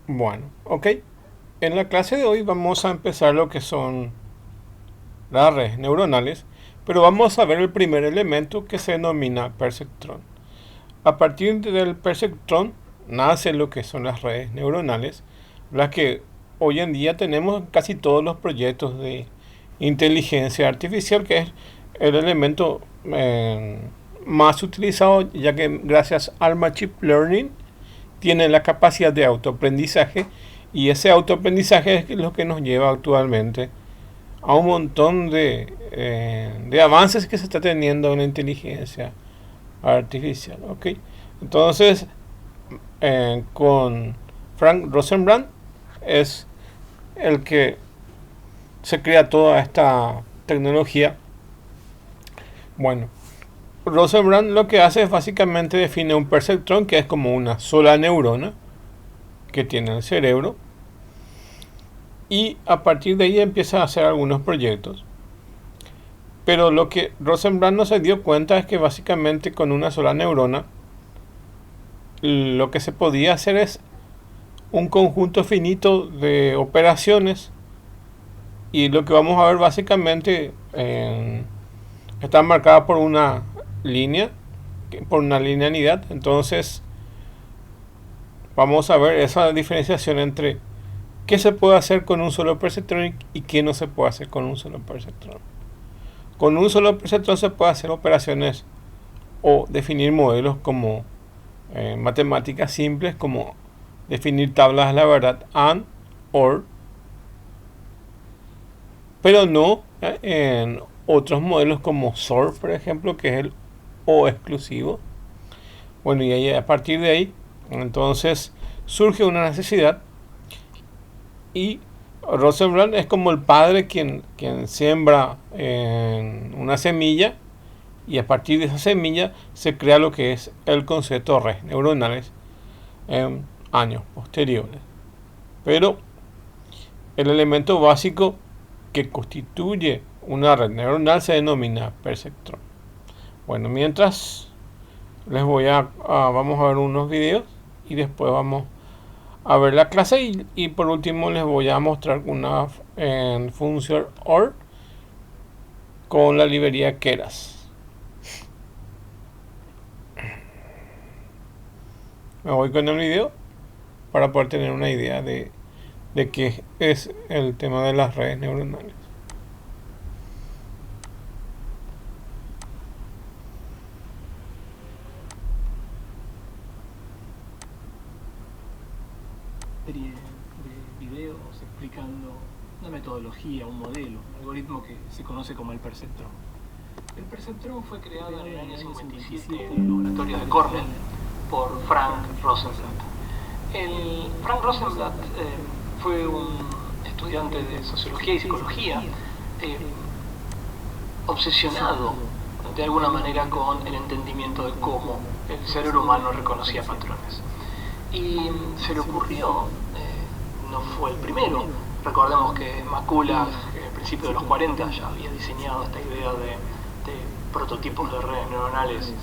Bueno, ok. En la clase de hoy vamos a empezar lo que son las redes neuronales, pero vamos a ver el primer elemento que se denomina perceptrón. A partir del perceptrón nace lo que son las redes neuronales, las que hoy en día tenemos en casi todos los proyectos de inteligencia artificial, que es el elemento más utilizado, ya que gracias al Machine Learning tiene la capacidad de autoaprendizaje, y ese autoaprendizaje es lo que nos lleva actualmente a un montón de avances que se está teniendo en la inteligencia artificial. ¿Ok? Entonces, con Frank Rosenbrandt es el que se crea toda esta tecnología. Bueno, Rosenbrandt lo que hace es básicamente define un perceptrón, que es como una sola neurona que tiene el cerebro, y a partir de ahí empieza a hacer algunos proyectos. Pero lo que Rosenbrandt no se dio cuenta es que básicamente con una sola neurona lo que se podía hacer es un conjunto finito de operaciones, y lo que vamos a ver básicamente está marcada por una línea, por una linealidad. Entonces vamos a ver esa diferenciación entre qué se puede hacer con un solo perceptrón y qué no se puede hacer con un solo perceptrón. Con un solo perceptrón se puede hacer operaciones o definir modelos como matemáticas simples, como definir tablas de la verdad, and, or, pero no en otros modelos como SOR, por ejemplo, que es el o exclusivo. Bueno, y ahí, a partir de ahí, entonces surge una necesidad, y Rosenbrandt es como el padre quien siembra una semilla, y a partir de esa semilla se crea lo que es el concepto de redes neuronales en años posteriores. Pero el elemento básico que constituye una red neuronal se denomina perceptrón. Bueno, mientras vamos a ver unos videos y después vamos a ver la clase, y por último les voy a mostrar una función OR con la librería Keras. Me voy con el video para poder tener una idea de qué es el tema de las redes neuronales. Serie de videos explicando una metodología, un modelo, un algoritmo que se conoce como el perceptrón. El perceptrón fue creado en el año 57 en el laboratorio de Cornell por Frank Rosenblatt. Frank Rosenblatt fue un estudiante de sociología y psicología obsesionado de alguna manera con el entendimiento de cómo el cerebro humano reconocía patrones. Y se le ocurrió, no fue el primero, recordemos que McCulloch al principio de los 40 ya había diseñado esta idea de prototipos de redes neuronales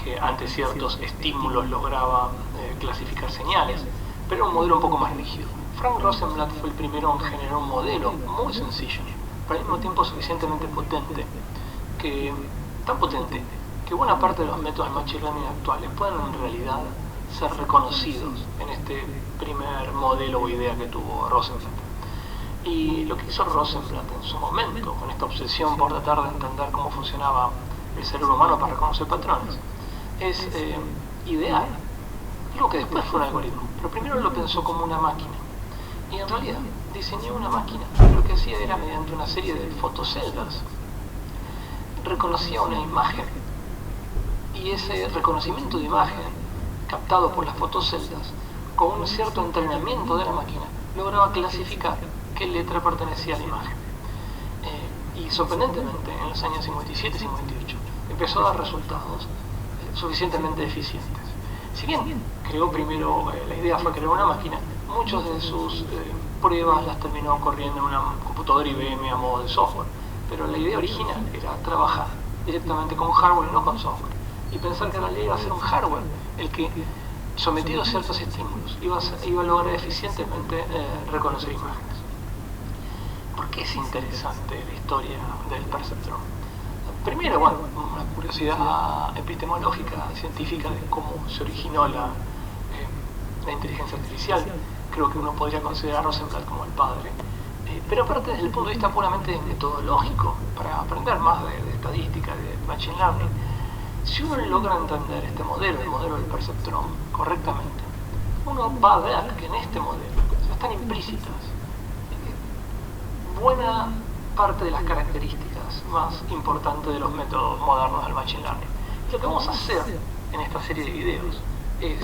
que ante ciertos estímulos lograba clasificar señales, pero era un modelo un poco más rígido. Frank Rosenblatt fue el primero en generar un modelo muy sencillo, pero al mismo tiempo suficientemente potente, tan potente que buena parte de los métodos de Machine Learning actuales pueden en realidad ser reconocidos en este primer modelo o idea que tuvo Rosenblatt. Y lo que hizo Rosenblatt en su momento, con esta obsesión por tratar de entender cómo funcionaba el cerebro humano para reconocer patrones, es idear algo que después fue un algoritmo, pero primero lo pensó como una máquina. Y en realidad diseñó una máquina, lo que hacía era, mediante una serie de fotoceldas, reconocía una imagen, y ese reconocimiento de imagen captado por las fotoceldas, con un cierto entrenamiento de la máquina, lograba clasificar qué letra pertenecía a la imagen. Y sorprendentemente, en los años 57 y 58, empezó a dar resultados suficientemente eficientes. Si bien creó primero, la idea fue crear una máquina, muchas de sus pruebas las terminó corriendo en una computadora IBM a modo de software, pero la idea original era trabajar directamente con hardware y no con software, y pensar que en realidad iba a ser un hardware el que sometido a ciertos estímulos, iba a lograr eficientemente reconocer imágenes. ¿Por qué es interesante la historia del perceptrón? Primero, bueno, una curiosidad epistemológica, científica de cómo se originó la inteligencia artificial. Creo que uno podría considerar a Rosenblatt como el padre. Pero aparte desde el punto de vista puramente metodológico, para aprender más de estadística, de machine learning, si uno logra entender este modelo, el modelo del perceptrón, correctamente, uno va a ver que en este modelo están implícitas buena parte de las características más importantes de los métodos modernos del machine learning. Y lo que vamos a hacer en esta serie de videos es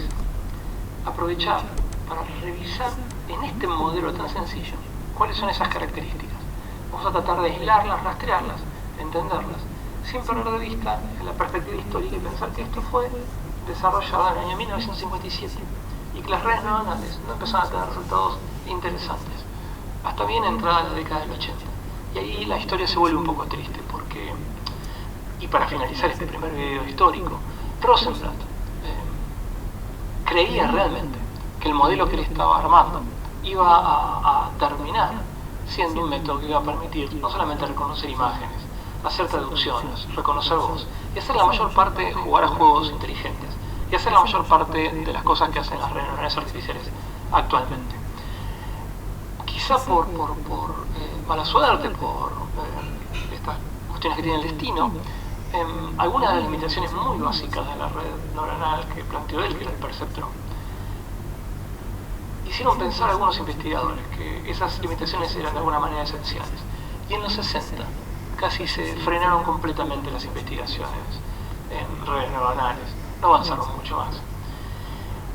aprovechar para revisar en este modelo tan sencillo cuáles son esas características. Vamos a tratar de aislarlas, rastrearlas, entenderlas, sin perder de vista la perspectiva histórica y pensar que esto fue desarrollado en el año 1957 y que las redes neuronales no empezaron a tener resultados interesantes hasta bien entrada la década del 80. Y ahí la historia se vuelve un poco triste porque, y para finalizar este primer video histórico, Rosenblatt creía realmente que el modelo que él estaba armando iba a terminar siendo un método que iba a permitir no solamente reconocer imágenes, hacer traducciones, reconocer voz, y hacer la mayor parte, jugar a juegos inteligentes, y hacer la mayor parte de las cosas que hacen las redes neuronales artificiales actualmente. Quizá por mala suerte, por estas cuestiones que tiene el destino, algunas de las limitaciones muy básicas de la red neuronal que planteó él, que era el perceptrón, hicieron pensar a algunos investigadores que esas limitaciones eran de alguna manera esenciales. Y en los 60 casi se frenaron completamente las investigaciones en redes neuronales, no avanzaron mucho más.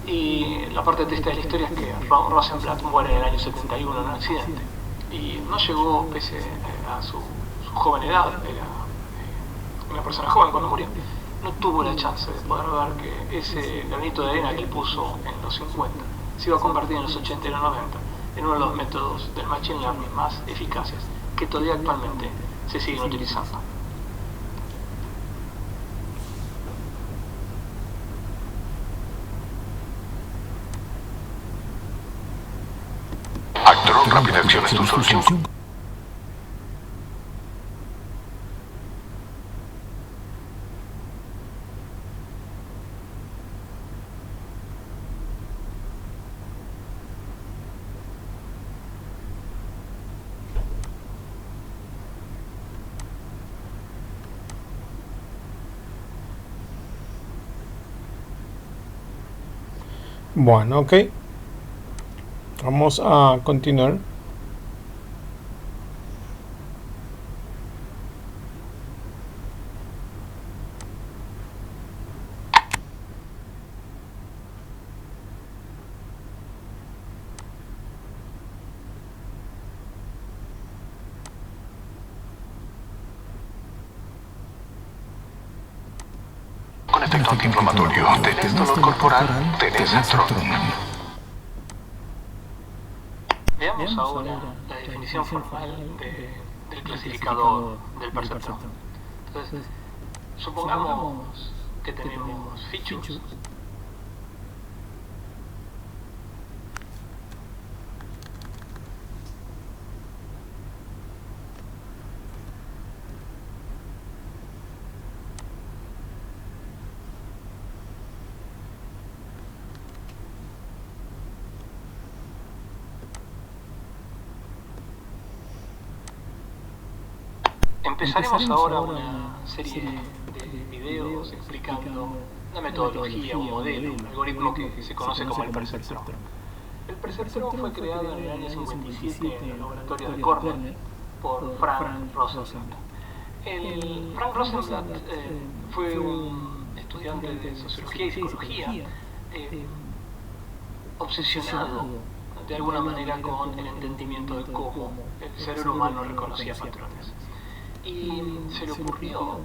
Y la parte triste de la historia es que Rosenblatt muere en el año 71 en un accidente y no llegó, pese a su joven edad, era una persona joven cuando murió, no tuvo la chance de poder ver que ese granito de arena que él puso en los 50 se iba a convertir en los 80 y los 90 en uno de los métodos del machine learning más eficaces que todavía actualmente se siguen utilizando. Actron, rápida acción es tu solución. Bueno, ok. Vamos a continuar. Con efecto antiinflamatorio, tenés dolor corporal, tenés Actron. Veamos ahora la definición formal del clasificador del perceptrón. Entonces, supongamos que tenemos features Empezaremos ahora una serie de videos explicando una metodología, un modelo, un algoritmo que se conoce como el perceptrón. El perceptrón fue creado en el año 57 en el laboratorio de Cornell por Frank Rosenblatt. Frank Rosenblatt fue un estudiante de sociología y psicología obsesionado de alguna manera con el entendimiento de cómo el cerebro humano reconocía patrones. Y se le ocurrió.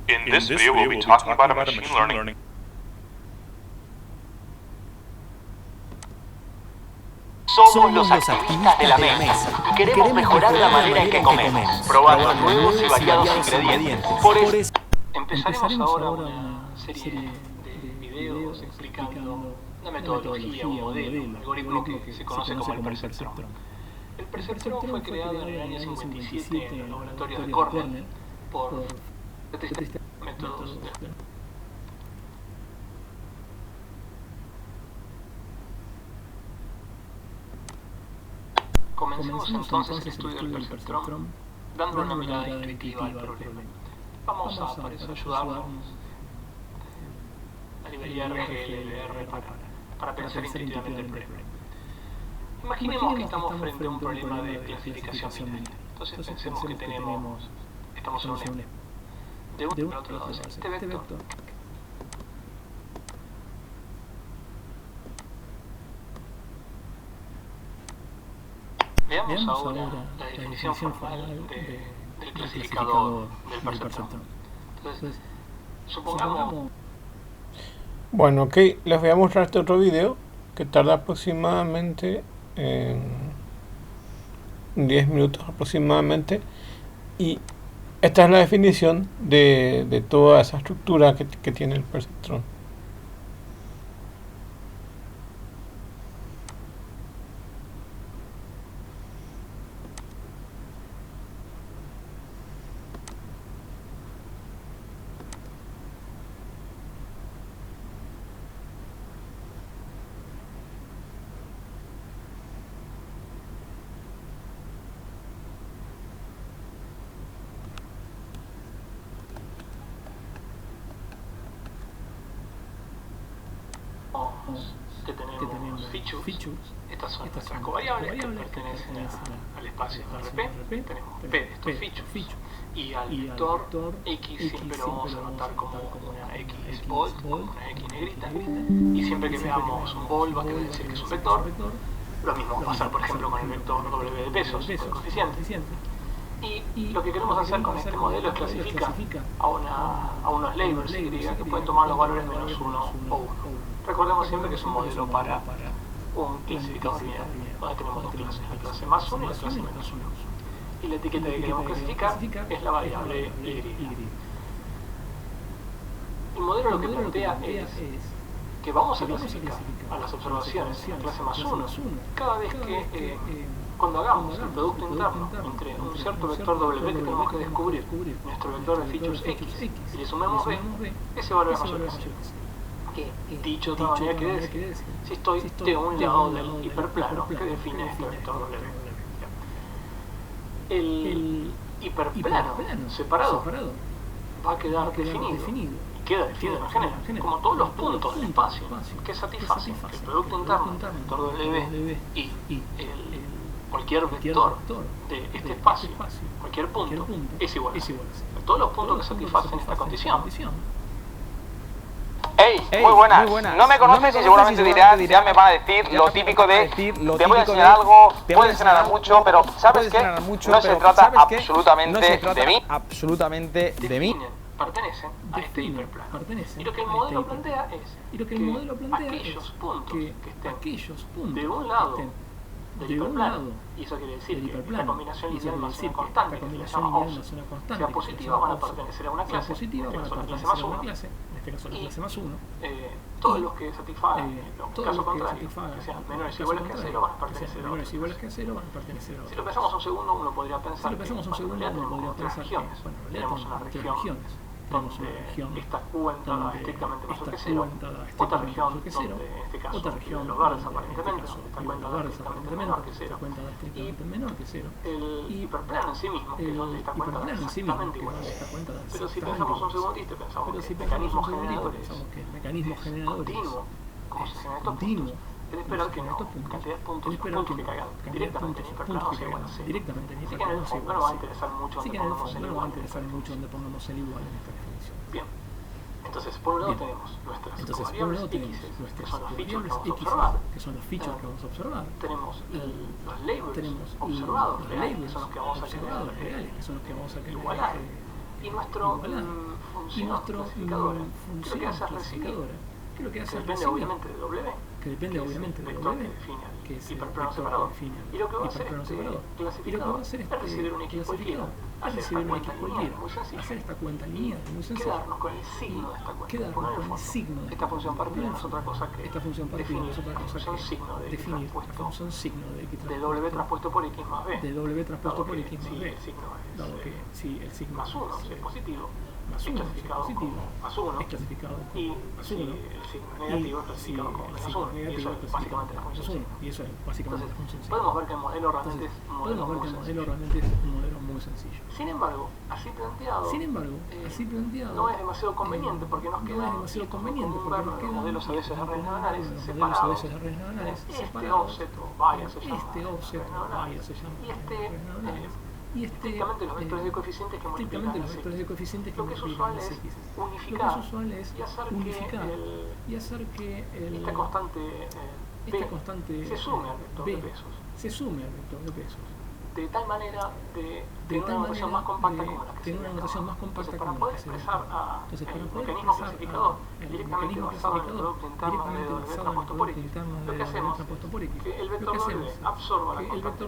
In this video, we'll be talking about machine learning. Somos los activistas de la mesa y queremos mejorar la manera en que comemos, probando nuevos y variados ingredientes. Por eso Empezaremos ahora una serie de videos videos explicando la metodología o modelo, un algoritmo que se conoce como el perceptrón. El perceptrón fue creado en el año 57 en los laboratorios de Cornell por métodos de... Comencemos entonces el estudio del perceptrón dando una mirada intuitiva al problema. Vamos a, para eso, ayudarnos a la librería RGLR para pensar intuitivamente el problema. Imaginemos que estamos frente a un problema de clasificación binaria. Entonces pensemos que estamos en un E. De un al otro lado es este vector. Veamos ahora la definición formal del clasificador del perceptrón. Entonces, supongamos... Bueno, ok, les voy a mostrar este otro video que tarda aproximadamente 10 minutos aproximadamente, y esta es la definición de toda esa estructura que tiene el perceptrón. Que tenemos features, estas son nuestras covariables que pertenecen al espacio RP, tenemos P de estos features, y al vector X siempre lo vamos a notar como una X bold, como una X negrita, y siempre que veamos un bold va a querer decir que es un vector. Lo mismo va a pasar, por ejemplo, con el vector W de pesos, el coeficiente. Y lo que queremos hacer con este modelo es clasificar a unos labels Y que pueden tomar los valores menos 1 o 1. Recordemos siempre que es un modelo para un clasificador binario, donde tenemos dos clases, la clase más 1 y la clase menos 1. Y la etiqueta que queremos clasificar es la variable Y. El modelo lo que plantea es que vamos a clasificar a las observaciones en la clase más 1 cada vez que, cuando hagamos el producto interno entre un cierto vector W que tenemos que descubrir, nuestro vector de features X, y le sumemos B, ese valor es mayor que 0. Que, dicho de otra manera, quiere decir, si estoy de un lado del hiperplano que define este vector W. El hiperplano separado va a quedar definido, y queda definido en general, como todos los puntos del espacio que satisfacen que el producto interno del vector W y cualquier vector de este espacio, cualquier punto, es igual a 0. Todos los puntos que satisfacen esta condición. Hey, muy buenas. No me conoces y seguramente dirás, ya me van a decir lo típico de te voy a enseñar algo, puedes enseñar mucho, pero ¿sabes qué? No se trata absolutamente de mí. Pertenecen a este hiperplano. Y lo que el modelo plantea es que aquellos puntos que estén de un lado del hiperplano, y eso quiere decir que la combinación lineal más una constante, que se le llama OPS, sea positiva, van a pertenecer a una clase, en este caso la clase más 1, y todos los que satisfagan los casos contrarios, que sean menores o iguales que a 0, van a pertenecer a otra clase. Si lo pensamos un segundo, uno podría pensar que en realidad tenemos tres regiones. Tenemos una región donde esta Q entrada estrictamente mayor que 0, otra región donde en este caso los verdes aparentemente, donde esta cuenta da estrictamente menor que 0, y el hiperplano en sí mismo, que es donde esta cuenta da exactamente igual a 0. Pero si pensamos un segundito y pensamos que mecanismos generadores continuo, como se generan estos puntos, es de esperar que la cantidad de puntos que caigan directamente en el hiperplano sea igual a 0. Así que en el fondo no va a interesar mucho donde pongamos el igual en esta definición. Bien, entonces por un lado tenemos nuestras covariables X, que son los features que vamos a observar. Tenemos los labels observados, reales, que son los que vamos a querer igualar. Y nuestro función clasificadora, que lo que hace es recibir, que depende obviamente de W, que es el hiperplano separador, y lo que va a hacer este clasificador es recibir un X cualquiera es recibir un X cualquiera, hacer esta cuenta lineal, muy sencilla, quedarnos con el signo de esta cuenta, quedarnos con el signo de esta función partida no es otra cosa que esta función partida no es otra cosa función signo de X definir la transpuesto función signo de X de W transpuesto por X más B, de W transpuesto por X más si B, el signo es dado que si el signo más 1 si es positivo, más es 1 clasificado positivo, como más 1, es clasificado como y más si 1, el signo es negativo es clasificado como menos 1, y eso es básicamente la función signo. y eso es básicamente la función signo. Podemos ver que el modelo realmente es un modelo muy sencillo. realmente es un modelo muy sencillo. Sin embargo, así planteado, no es demasiado conveniente porque nos queda modelos a veces de redes neuronales separados. Este offset o bias se llama y estrictamente los vectores de coeficientes que multiplican las X. Lo que es usual es unificar y hacer que esta constante B se sume al vector de pesos. De tal manera de tener una notación más compacta como la que se Entonces, para poder expresar el mecanismo clasificador directamente basado en el producto interno de W transpuesto por X, lo que hacemos es que el vector W absorba la constante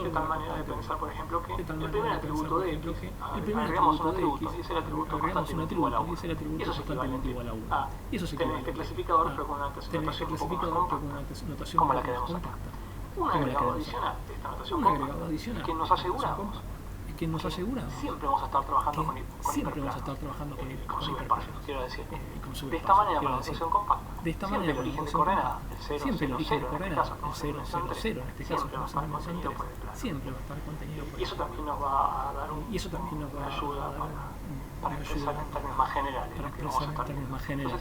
de tal manera de pensar, por ejemplo, que el primer atributo de X, agregamos un atributo y ese atributo constantemente igual a 1. Y eso es equivalente a tener este clasificador pero con una notación un poco más compacta, como la que vemos acá. Un agregado adicional de esta notación compacta que nos aseguramos siempre vamos a estar trabajando con hiperespacio, quiero decir. De esta manera, con la notación compacta, siempre el origen de coordenada, el 0, 0, 0, en este caso, como en dimensión 3, siempre va a estar contenido por el plano. Y eso también nos va a dar una ayuda para expresar en términos más generales lo que vamos a estar viendo. Entonces,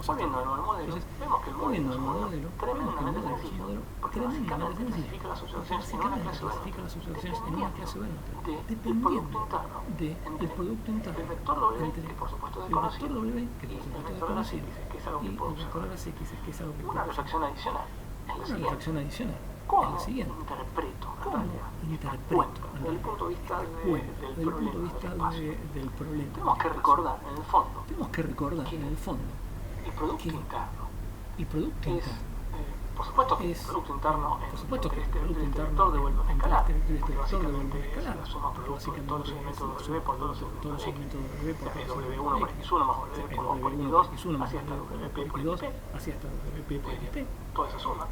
volviendo de nuevo al modelo, vemos que el modelo es un modelo tremendamente sencillo, porque básicamente clasifica las observaciones en una clase dependiendo del producto interno del vector W, que por supuesto es desconocido, y el vector de las X, que es algo que puedo observar. Una reflexión adicional es la siguiente. ¿Cómo interpreto, desde el punto de vista del problema? Tenemos que recordar, en el fondo, que el producto interno es, por supuesto que el producto interno este vector de vuelve a escalar, porque básicamente es la suma producto de todos los elementos de W por todos los elementos de X, o sea, es W1 por X1 más W por 2 por X2, así hasta WP por XP, toda esa suma,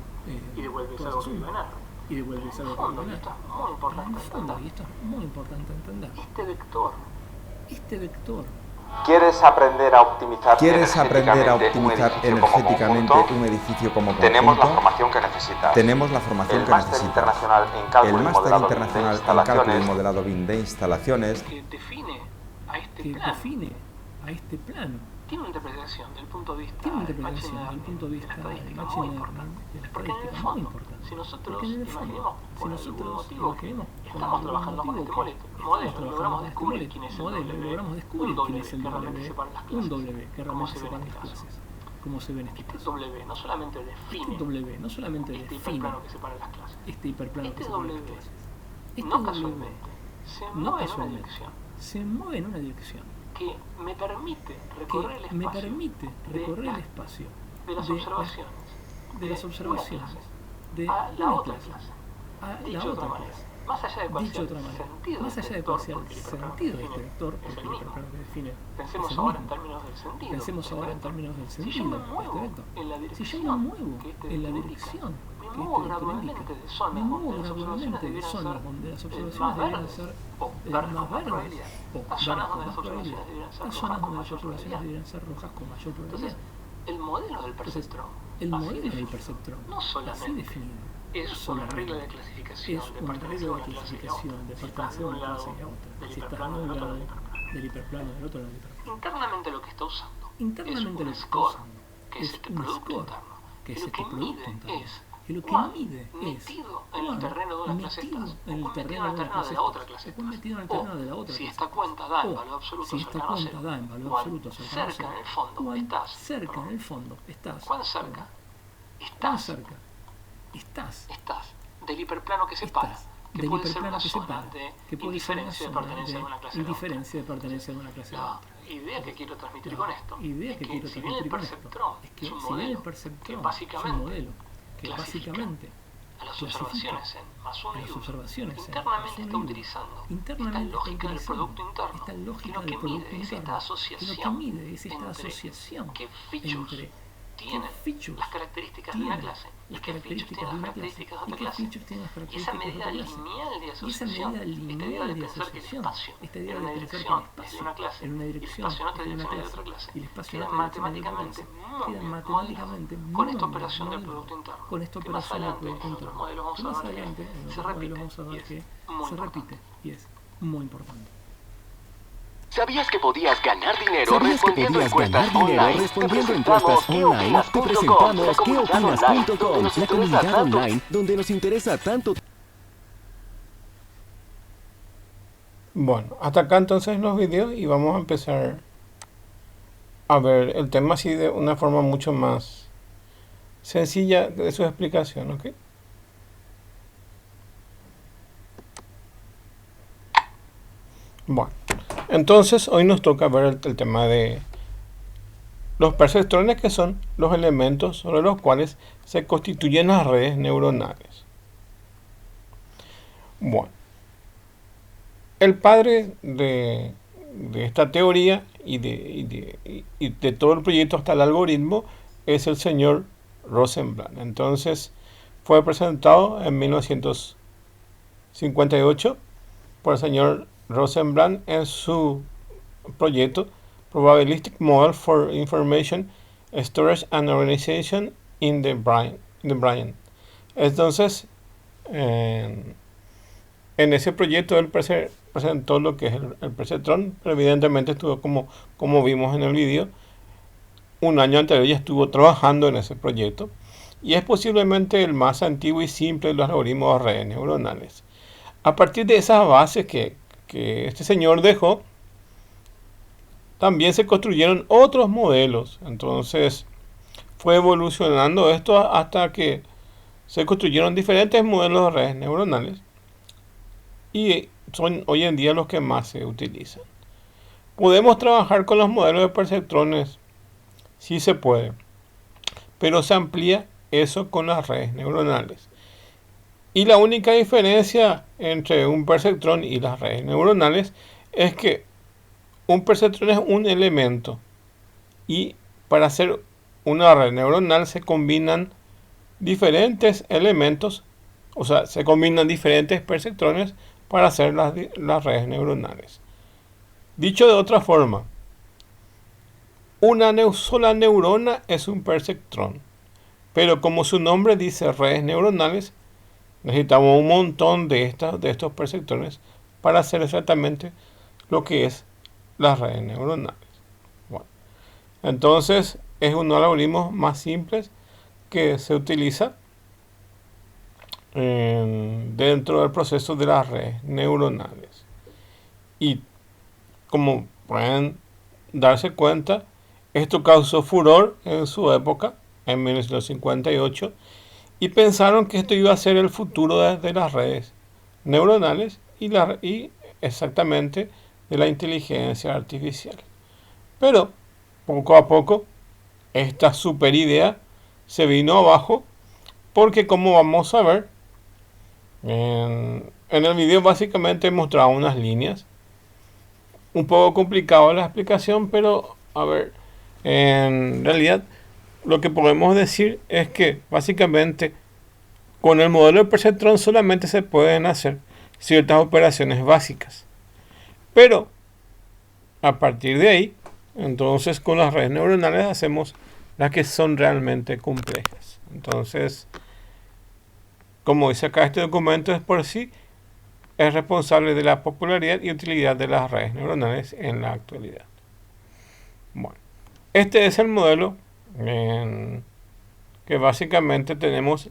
y devuelve ese algo que iba en R. Y devuelve esa fondo, y esto es muy importante entender. Este vector. ¿Quieres aprender a optimizar energéticamente un edificio como conjunto? Tenemos la formación que necesitas. El máster internacional en cálculo y modelado BIM de instalaciones. Que define a este plano. Tiene una interpretación del punto de vista del machine learning, de la estadística, muy importante. Porque en el fondo, si nosotros imaginemos por algún motivo que estamos trabajando con este modelo, logramos descubrir quién es el W, un W que realmente separa las clases, cómo se ven estas clases. Este W no solamente define este hiperplano que separa las clases. Este W no casualmente se mueve en una dirección. En una dirección que me permite recorrer el espacio de las observaciones de a la otra clase. Dicho de otra manera, más allá de cuál sea el sentido de este vector, porque el hiperplano que define, pensemos ahora en términos del sentido. Si yo me muevo en la dirección que este vector indica, me muevo gradualmente de zonas donde las observaciones más verdes o verdes con más probabilidad, a zonas donde las observaciones deberían ser rojas con mayor probabilidad. Entonces, el modelo del perceptrón, no solamente es una regla de clasificación de pertenencia a una clase y a otra, si estás de un lado del hiperplano del otro lado del hiperplano. Internamente lo que está usando es un score, que es este producto interno, que lo que mide es metido en el terreno de una clase estás, o metido en el terreno de la otra clase estás, o si esta cuenta da en valor absoluto cercano a cero, cuán cerca en el fondo estás. ¿Cuán cerca? Estás del hiperplano que separa, que puede ser una zona de indiferencia de pertenencia de una clase a la otra. La idea que quiero transmitir con esto es que si bien el perceptrón es un modelo que básicamente a las observaciones en más uno y uno, internamente está utilizando esta lógica del producto interno, que lo que mide es esta asociación entre qué features tienen las características de una clase y qué features tienen las características de otra clase. Y esa medida lineal de asociación, esta idea de pensar que el espacio en una dirección es de una clase y el espacio en otra dirección es de otra clase, queda matemáticamente muy modelado con esta operación del producto interno, que más adelante en otros modelos vamos a ver que se repite y es muy importante. ¿Sabías que podías ganar dinero respondiendo encuestas online? Te presentamos queopinas.com, la comunidad online donde nos interesa tanto. Bueno, hasta acá entonces los videos y vamos a empezar a ver el tema así de una forma mucho más sencilla de su explicación, ¿ok? Bueno, entonces hoy nos toca ver el tema de los perceptrones, que son los elementos sobre los cuales se constituyen las redes neuronales. Bueno, el padre de esta teoría y de todo el proyecto hasta el algoritmo es el señor Rosenblatt. Entonces fue presentado en 1958 por el señor Rosenblatt en su proyecto Probabilistic Model for Information Storage and Organization in the Brain. Entonces, en ese proyecto él presentó lo que es el perceptrón, pero evidentemente estuvo como vimos en el vídeo, un año anterior ya estuvo trabajando en ese proyecto y es posiblemente el más antiguo y simple de los algoritmos de redes neuronales. A partir de esas bases que este señor dejó, también se construyeron otros modelos. Entonces fue evolucionando esto hasta que se construyeron diferentes modelos de redes neuronales y son hoy en día los que más se utilizan. ¿Podemos trabajar con los modelos de perceptrones? Sí se puede, pero se amplía eso con las redes neuronales. Y la única diferencia entre un perceptrón y las redes neuronales es que un perceptrón es un elemento y para hacer una red neuronal se combinan diferentes elementos, o sea, se combinan diferentes perceptrones para hacer las redes neuronales. Dicho de otra forma, una sola neurona es un perceptrón, pero como su nombre dice redes neuronales, necesitamos un montón de estos perceptrones para hacer exactamente lo que es las redes neuronales. Bueno, entonces es uno de los algoritmos más simples que se utiliza dentro del proceso de las redes neuronales. Y como pueden darse cuenta, esto causó furor en su época, en 1958, y pensaron que esto iba a ser el futuro de las redes neuronales y exactamente de la inteligencia artificial. Pero poco a poco esta super idea se vino abajo porque, como vamos a ver en el video, básicamente he mostrado unas líneas un poco complicado la explicación, pero a ver, en realidad lo que podemos decir es que básicamente con el modelo de perceptrón solamente se pueden hacer ciertas operaciones básicas, pero a partir de ahí, entonces con las redes neuronales hacemos las que son realmente complejas. Entonces, como dice acá este documento, es por sí es responsable de la popularidad y utilidad de las redes neuronales en la actualidad. Bueno, este es el modelo que básicamente tenemos.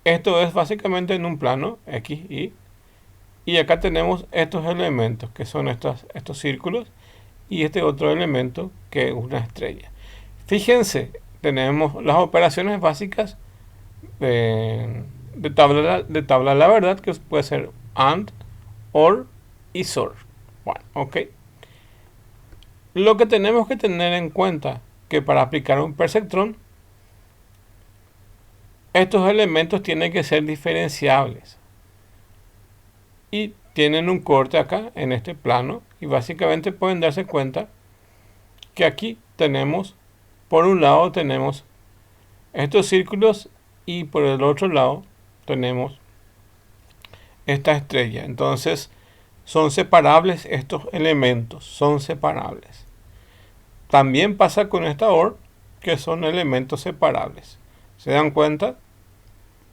Esto es básicamente en un plano X, y acá tenemos estos elementos que son estos círculos y este otro elemento que es una estrella. Fíjense, tenemos las operaciones básicas de tabla la verdad, que puede ser AND, OR y SOR. Bueno, ok. Lo que tenemos que tener en cuenta que para aplicar un perceptrón estos elementos tienen que ser diferenciables y tienen un corte acá en este plano, y básicamente pueden darse cuenta que aquí tenemos, por un lado tenemos estos círculos y por el otro lado tenemos esta estrella. Entonces son separables estos elementos, son separables. También pasa con esta OR, que son elementos separables. ¿Se dan cuenta?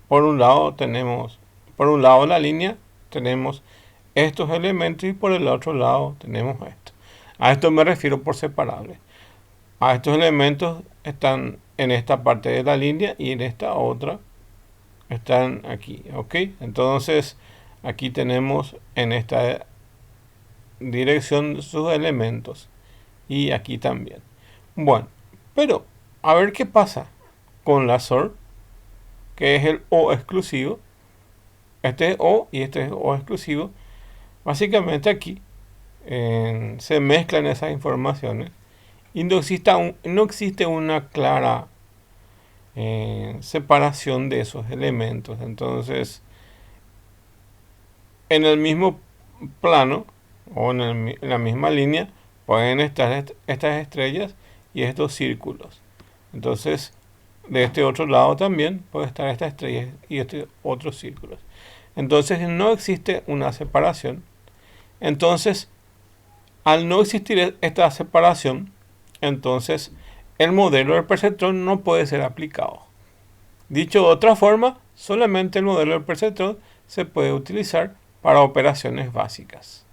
Por un lado la línea tenemos estos elementos y por el otro lado tenemos esto. A esto me refiero por separable. A estos elementos están en esta parte de la línea y en esta otra están aquí, ¿ok? Entonces aquí tenemos en esta dirección sus elementos y aquí también. Bueno, pero a ver qué pasa con la SOR, que es el O exclusivo. Este es O y este es O exclusivo. Básicamente aquí se mezclan esas informaciones y no existe una clara separación de esos elementos. Entonces, en el mismo plano o en la misma línea pueden estar estas estrellas y estos círculos. Entonces, de este otro lado también puede estar esta estrella y estos otros círculos. Entonces, no existe una separación. Entonces, al no existir esta separación, entonces el modelo del perceptrón no puede ser aplicado. Dicho de otra forma, solamente el modelo del perceptrón se puede utilizar para operaciones básicas.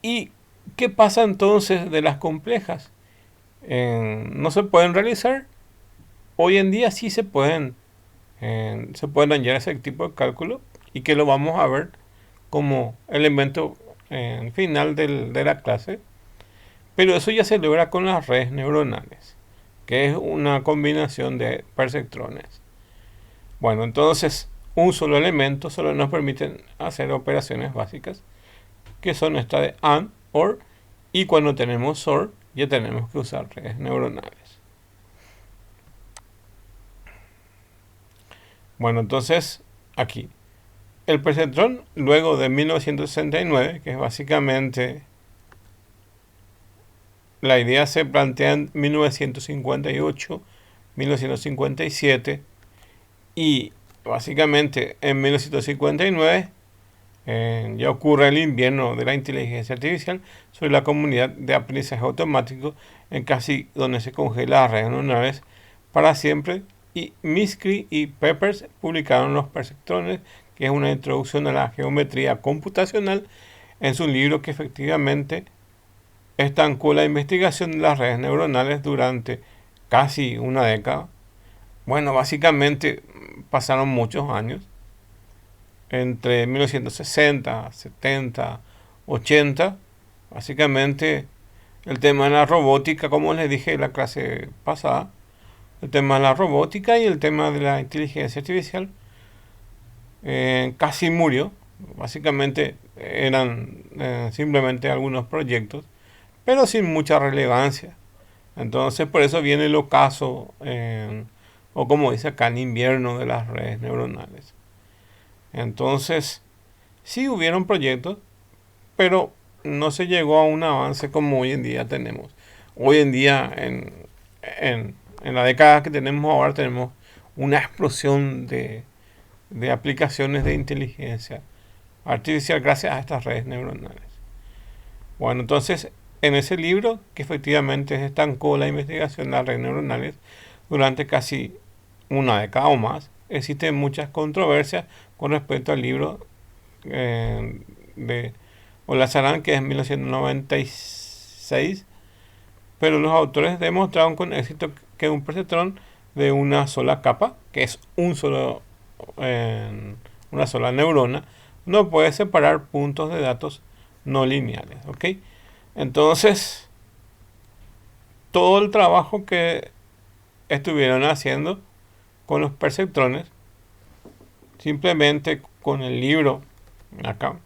¿Y qué pasa entonces de las complejas? ¿No se pueden realizar? Hoy en día sí se pueden hallar ese tipo de cálculo, y que lo vamos a ver como elemento final de la clase. Pero eso ya se logra con las redes neuronales, que es una combinación de perceptrones. Bueno, entonces un solo elemento solo nos permite hacer operaciones básicas, que son esta de AND, OR, y cuando tenemos OR ya tenemos que usar redes neuronales. Bueno, entonces aquí el perceptrón, luego de 1969, que es básicamente la idea, se plantea en 1958, 1957, y básicamente en 1959 ya ocurre el invierno de la inteligencia artificial sobre la comunidad de aprendizaje automático, en casi donde se congela las redes neuronales para siempre, y Miskry y Peppers publicaron los perceptrones, que es una introducción a la geometría computacional, en su libro, que efectivamente estancó la investigación de las redes neuronales durante casi una década. Bueno, básicamente pasaron muchos años, entre 1960, 70, 80, básicamente el tema de la robótica, como les dije en la clase pasada, el tema de la robótica y el tema de la inteligencia artificial casi murió. Básicamente eran simplemente algunos proyectos, pero sin mucha relevancia. Entonces por eso viene el ocaso, o como dice acá, el invierno de las redes neuronales. Entonces sí hubieron proyectos, pero no se llegó a un avance como hoy en día tenemos. Hoy en día, en la década que tenemos ahora, tenemos una explosión de aplicaciones de inteligencia artificial gracias a estas redes neuronales. Bueno, entonces en ese libro, que efectivamente se estancó la investigación de las redes neuronales durante casi una década o más, existen muchas controversias con respecto al libro de Olazarán, que es 1996, pero los autores demostraron con éxito que un perceptrón de una sola capa, que es una sola neurona, no puede separar puntos de datos no lineales, ¿ok? Entonces, todo el trabajo que estuvieron haciendo con los perceptrones, simplemente con el libro acá,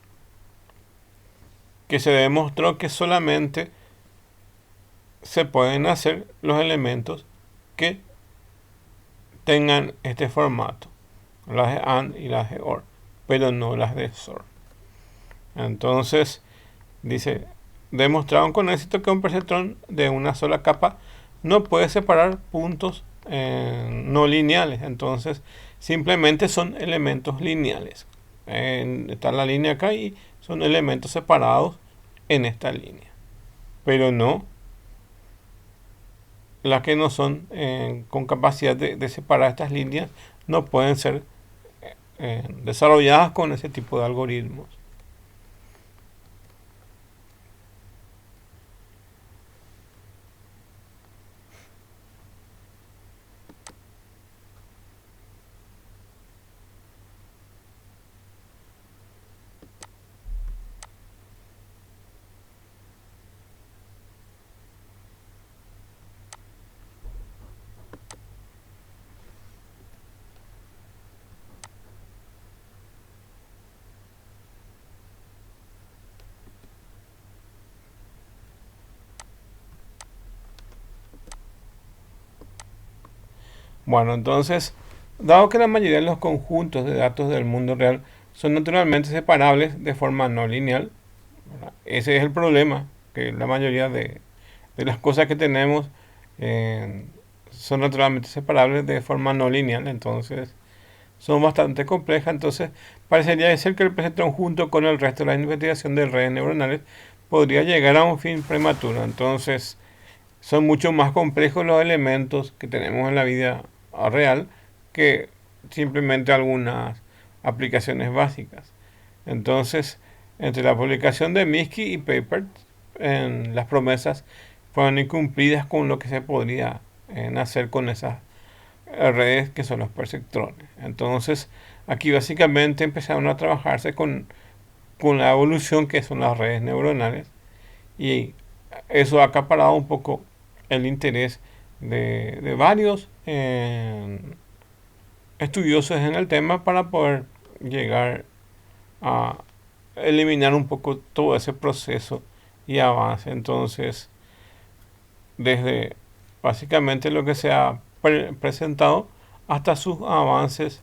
que se demostró que solamente se pueden hacer los elementos que tengan este formato, las de AND y las de OR, pero no las de XOR. Entonces, dice, demostraron con éxito que un perceptrón de una sola capa no puede separar puntos no lineales. Entonces, simplemente son elementos lineales. Está la línea acá y son elementos separados en esta línea. Pero no las que no son con capacidad de separar estas líneas no pueden ser desarrolladas con ese tipo de algoritmos. Bueno, entonces, dado que la mayoría de los conjuntos de datos del mundo real son naturalmente separables de forma no lineal, ¿verdad? Ese es el problema, que la mayoría de las cosas que tenemos son naturalmente separables de forma no lineal, entonces son bastante complejas. Entonces, parecería ser que el perceptrón junto con el resto de la investigación de redes neuronales podría llegar a un fin prematuro. Entonces, son mucho más complejos los elementos que tenemos en la vida real que simplemente algunas aplicaciones básicas. Entonces, entre la publicación de Minsky y Papert, las promesas fueron incumplidas con lo que se podría hacer con esas redes que son los perceptrones. Entonces, aquí básicamente empezaron a trabajarse con la evolución que son las redes neuronales, y eso ha acaparado un poco el interés de varios estudiosos en el tema para poder llegar a eliminar un poco todo ese proceso y avance. Entonces, desde básicamente lo que se ha presentado hasta sus avances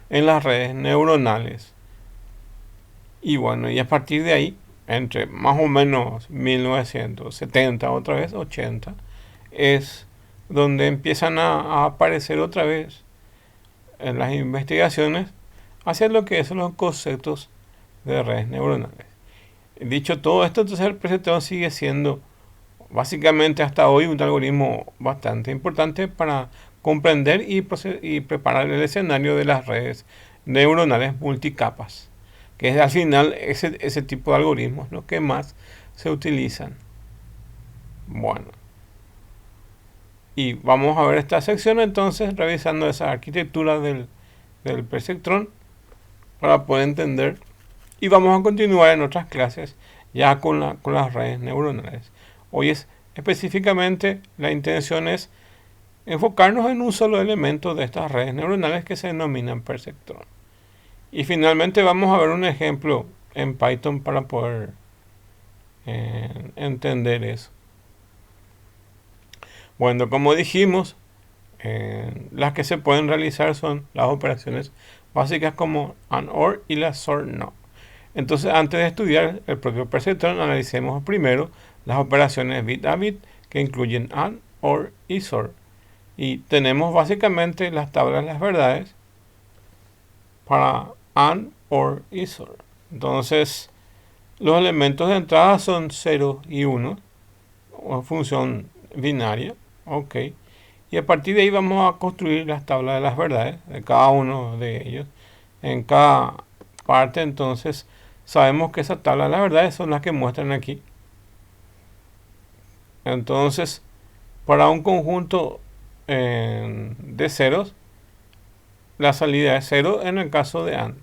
en las redes neuronales. Y bueno, y a partir de ahí, entre más o menos 1970, otra vez 80, es donde empiezan a aparecer otra vez en las investigaciones hacia lo que son los conceptos de redes neuronales. Dicho todo esto, entonces el perceptrón sigue siendo básicamente hasta hoy un algoritmo bastante importante para comprender y preparar el escenario de las redes neuronales multicapas, que es al final ese tipo de algoritmos los que más se utilizan. Bueno, y vamos a ver esta sección entonces revisando esa arquitectura del perceptrón para poder entender, y vamos a continuar en otras clases ya con las redes neuronales. Hoy específicamente la intención es enfocarnos en un solo elemento de estas redes neuronales que se denominan perceptrón. Y finalmente vamos a ver un ejemplo en Python para poder entender eso. Bueno, como dijimos, las que se pueden realizar son las operaciones básicas como AND OR y la XOR NO. Entonces, antes de estudiar el propio perceptrón, analicemos primero las operaciones bit a bit que incluyen AND, OR y XOR. Y tenemos básicamente las tablas de las verdades para AND, OR y XOR. Entonces, los elementos de entrada son 0 y 1, o función binaria. Ok. Y a partir de ahí vamos a construir las tablas de las verdades de cada uno de ellos. En cada parte, entonces, sabemos que esas tablas de las verdades son las que muestran aquí. Entonces, para un conjunto de ceros, la salida es 0 en el caso de AND.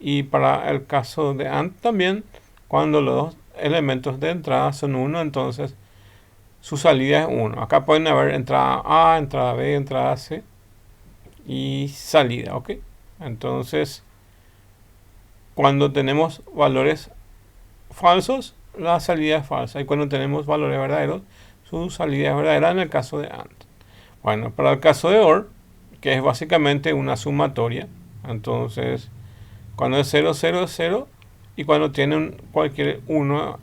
Y para el caso de AND también, cuando los dos elementos de entrada son 1, entonces su salida es 1. Acá pueden haber entrada A, entrada B, entrada C y salida, ¿ok? Entonces, cuando tenemos valores falsos, la salida es falsa. Y cuando tenemos valores verdaderos, su salida es verdadera en el caso de AND. Bueno, para el caso de OR, que es básicamente una sumatoria, entonces cuando es 0, 0 es 0, y cuando tienen cualquier 1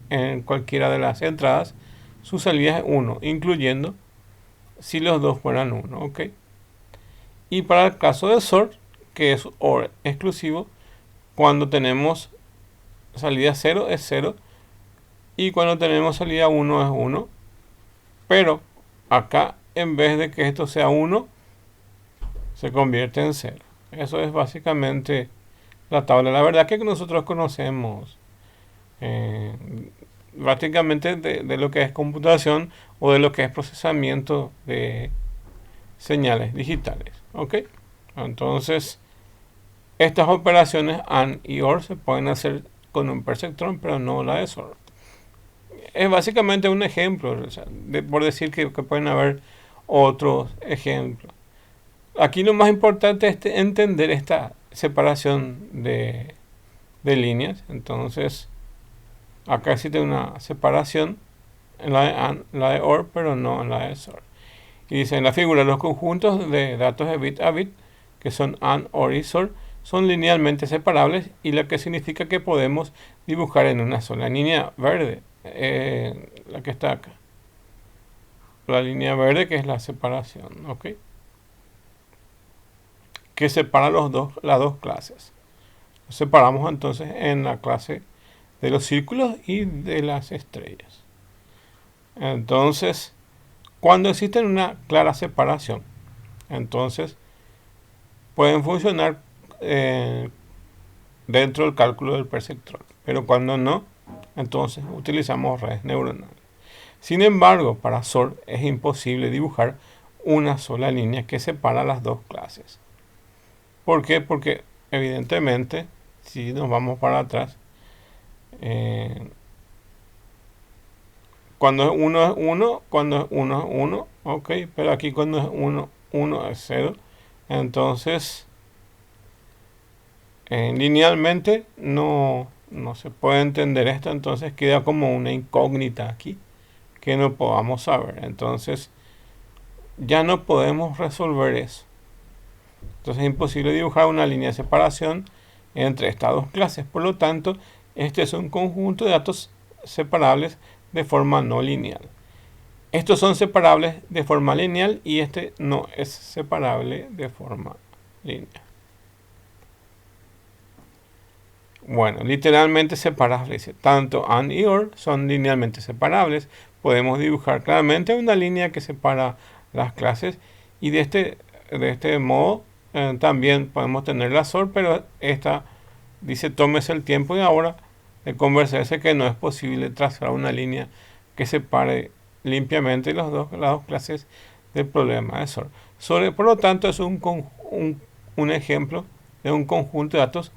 en cualquiera de las entradas, su salida es 1, incluyendo si los dos fueran 1, ¿ok? Y para el caso de sort, que es OR exclusivo, cuando tenemos salida 0 es 0, y cuando tenemos salida 1 es 1, pero acá en vez de que esto sea 1, se convierte en 0. Eso es básicamente la tabla. La verdad que nosotros conocemos prácticamente de lo que es computación o de lo que es procesamiento de señales digitales. ¿Ok? Entonces, estas operaciones AND y OR se pueden hacer con un perceptrón, pero no la de sort. Es básicamente un ejemplo, o sea, por decir que pueden haber otros ejemplos. Aquí lo más importante es entender esta separación de líneas. Entonces, acá existe una separación en la de AND, la de OR, pero no en la de SOR. Y dice en la figura, los conjuntos de datos de bit a bit, que son AND, OR y SOR, son linealmente separables, y lo que significa que podemos dibujar en una sola línea verde, la que está acá. La línea verde, que es la separación, ¿ok? Que separa las dos clases. Los separamos entonces en la clase de los círculos y de las estrellas. Entonces, cuando existe una clara separación, entonces pueden funcionar dentro del cálculo del perceptrón, pero cuando no, entonces utilizamos redes neuronales. Sin embargo, para SOR es imposible dibujar una sola línea que separa las dos clases. ¿Por qué? Porque evidentemente, si nos vamos para atrás, cuando es 1 es 1, cuando es 1 es 1, ok, pero aquí cuando es 1, 1 es 0, entonces linealmente no se puede entender esto, entonces queda como una incógnita aquí que no podamos saber. Entonces ya no podemos resolver eso. Entonces es imposible dibujar una línea de separación entre estas dos clases. Por lo tanto, este es un conjunto de datos separables de forma no lineal. Estos son separables de forma lineal y este no es separable de forma lineal. Bueno, literalmente separables. Tanto AND y OR son linealmente separables. Podemos dibujar claramente una línea que separa las clases, y de este modo también podemos tener la SOR, pero esta dice tómese el tiempo y ahora de convencerse que no es posible trazar una línea que separe limpiamente las dos clases del problema de SOR. Por lo tanto, es un ejemplo de un conjunto de datos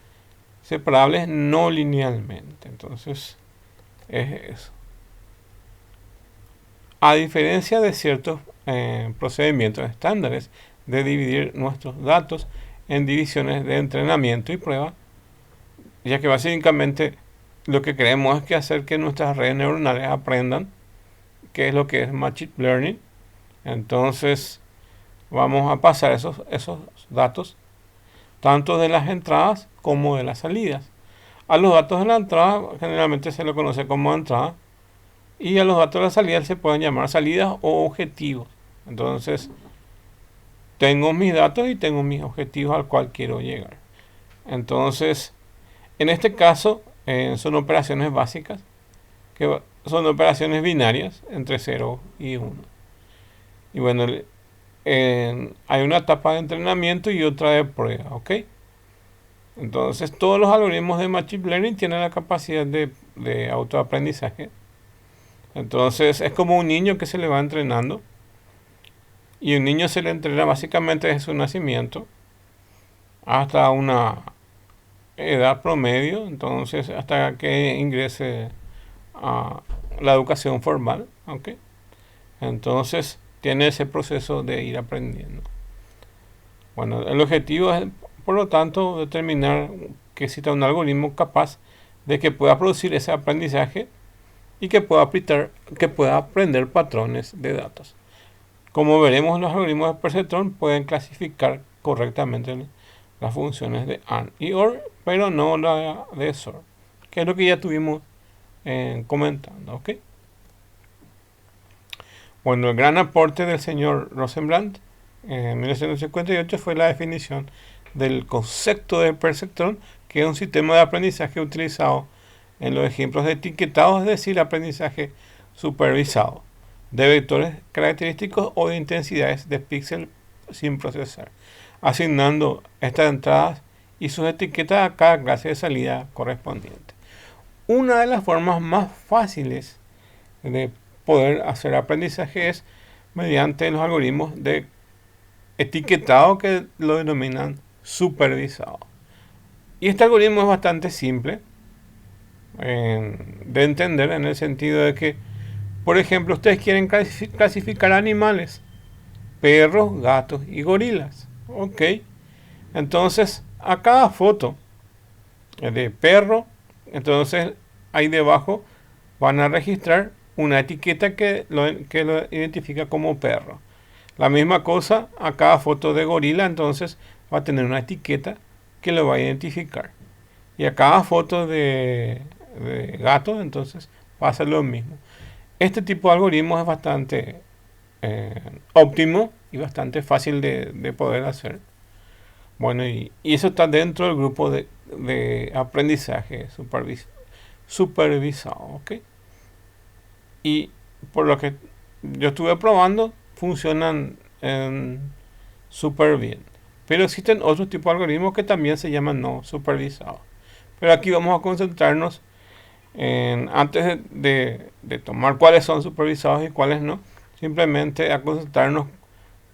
separables no linealmente. Entonces, es eso. A diferencia de ciertos procedimientos estándares de dividir nuestros datos en divisiones de entrenamiento y prueba, ya que básicamente lo que queremos es hacer que nuestras redes neuronales aprendan qué es lo que es Machine Learning. Entonces vamos a pasar esos datos tanto de las entradas como de las salidas. A los datos de la entrada generalmente se lo conoce como entrada, y a los datos de la salida se pueden llamar salidas o objetivos. Entonces tengo mis datos y tengo mis objetivos al cual quiero llegar. Entonces, en este caso son operaciones básicas, que son operaciones binarias entre 0 y 1. Y bueno, hay una etapa de entrenamiento y otra de prueba, ¿ok? Entonces, todos los algoritmos de Machine Learning tienen la capacidad de autoaprendizaje. Entonces, es como un niño que se le va entrenando. Y un niño se le entrena básicamente desde su nacimiento hasta una edad promedio, entonces hasta que ingrese a la educación formal, ¿ok? Entonces tiene ese proceso de ir aprendiendo. Bueno, el objetivo es, por lo tanto, determinar que exista un algoritmo capaz de que pueda producir ese aprendizaje y que pueda aprender patrones de datos. Como veremos, los algoritmos de perceptrón pueden clasificar correctamente las funciones de AND y OR, pero no la de SOR, que es lo que ya estuvimos comentando, ¿ok? Bueno, el gran aporte del señor Rosenblatt en 1958 fue la definición del concepto de perceptrón, que es un sistema de aprendizaje utilizado en los ejemplos de etiquetado, es decir, aprendizaje supervisado, de vectores característicos o de intensidades de píxeles sin procesar, asignando estas entradas y sus etiquetas a cada clase de salida correspondiente. Una de las formas más fáciles de poder hacer aprendizaje es mediante los algoritmos de etiquetado, que lo denominan supervisado. Y este algoritmo es bastante simple de entender, en el sentido de que, por ejemplo, ustedes quieren clasificar animales: perros, gatos y gorilas. Ok, entonces a cada foto de perro, entonces ahí debajo van a registrar una etiqueta que lo identifica como perro. La misma cosa a cada foto de gorila, entonces va a tener una etiqueta que lo va a identificar. Y a cada foto de gato, entonces va a ser lo mismo. Este tipo de algoritmo es bastante óptimo y bastante fácil de poder hacer. Bueno, y eso está dentro del grupo de aprendizaje supervisado, ¿ok? Y por lo que yo estuve probando, funcionan súper bien. Pero existen otros tipos de algoritmos que también se llaman no supervisados. Pero aquí vamos a concentrarnos antes de tomar cuáles son supervisados y cuáles no, simplemente a concentrarnos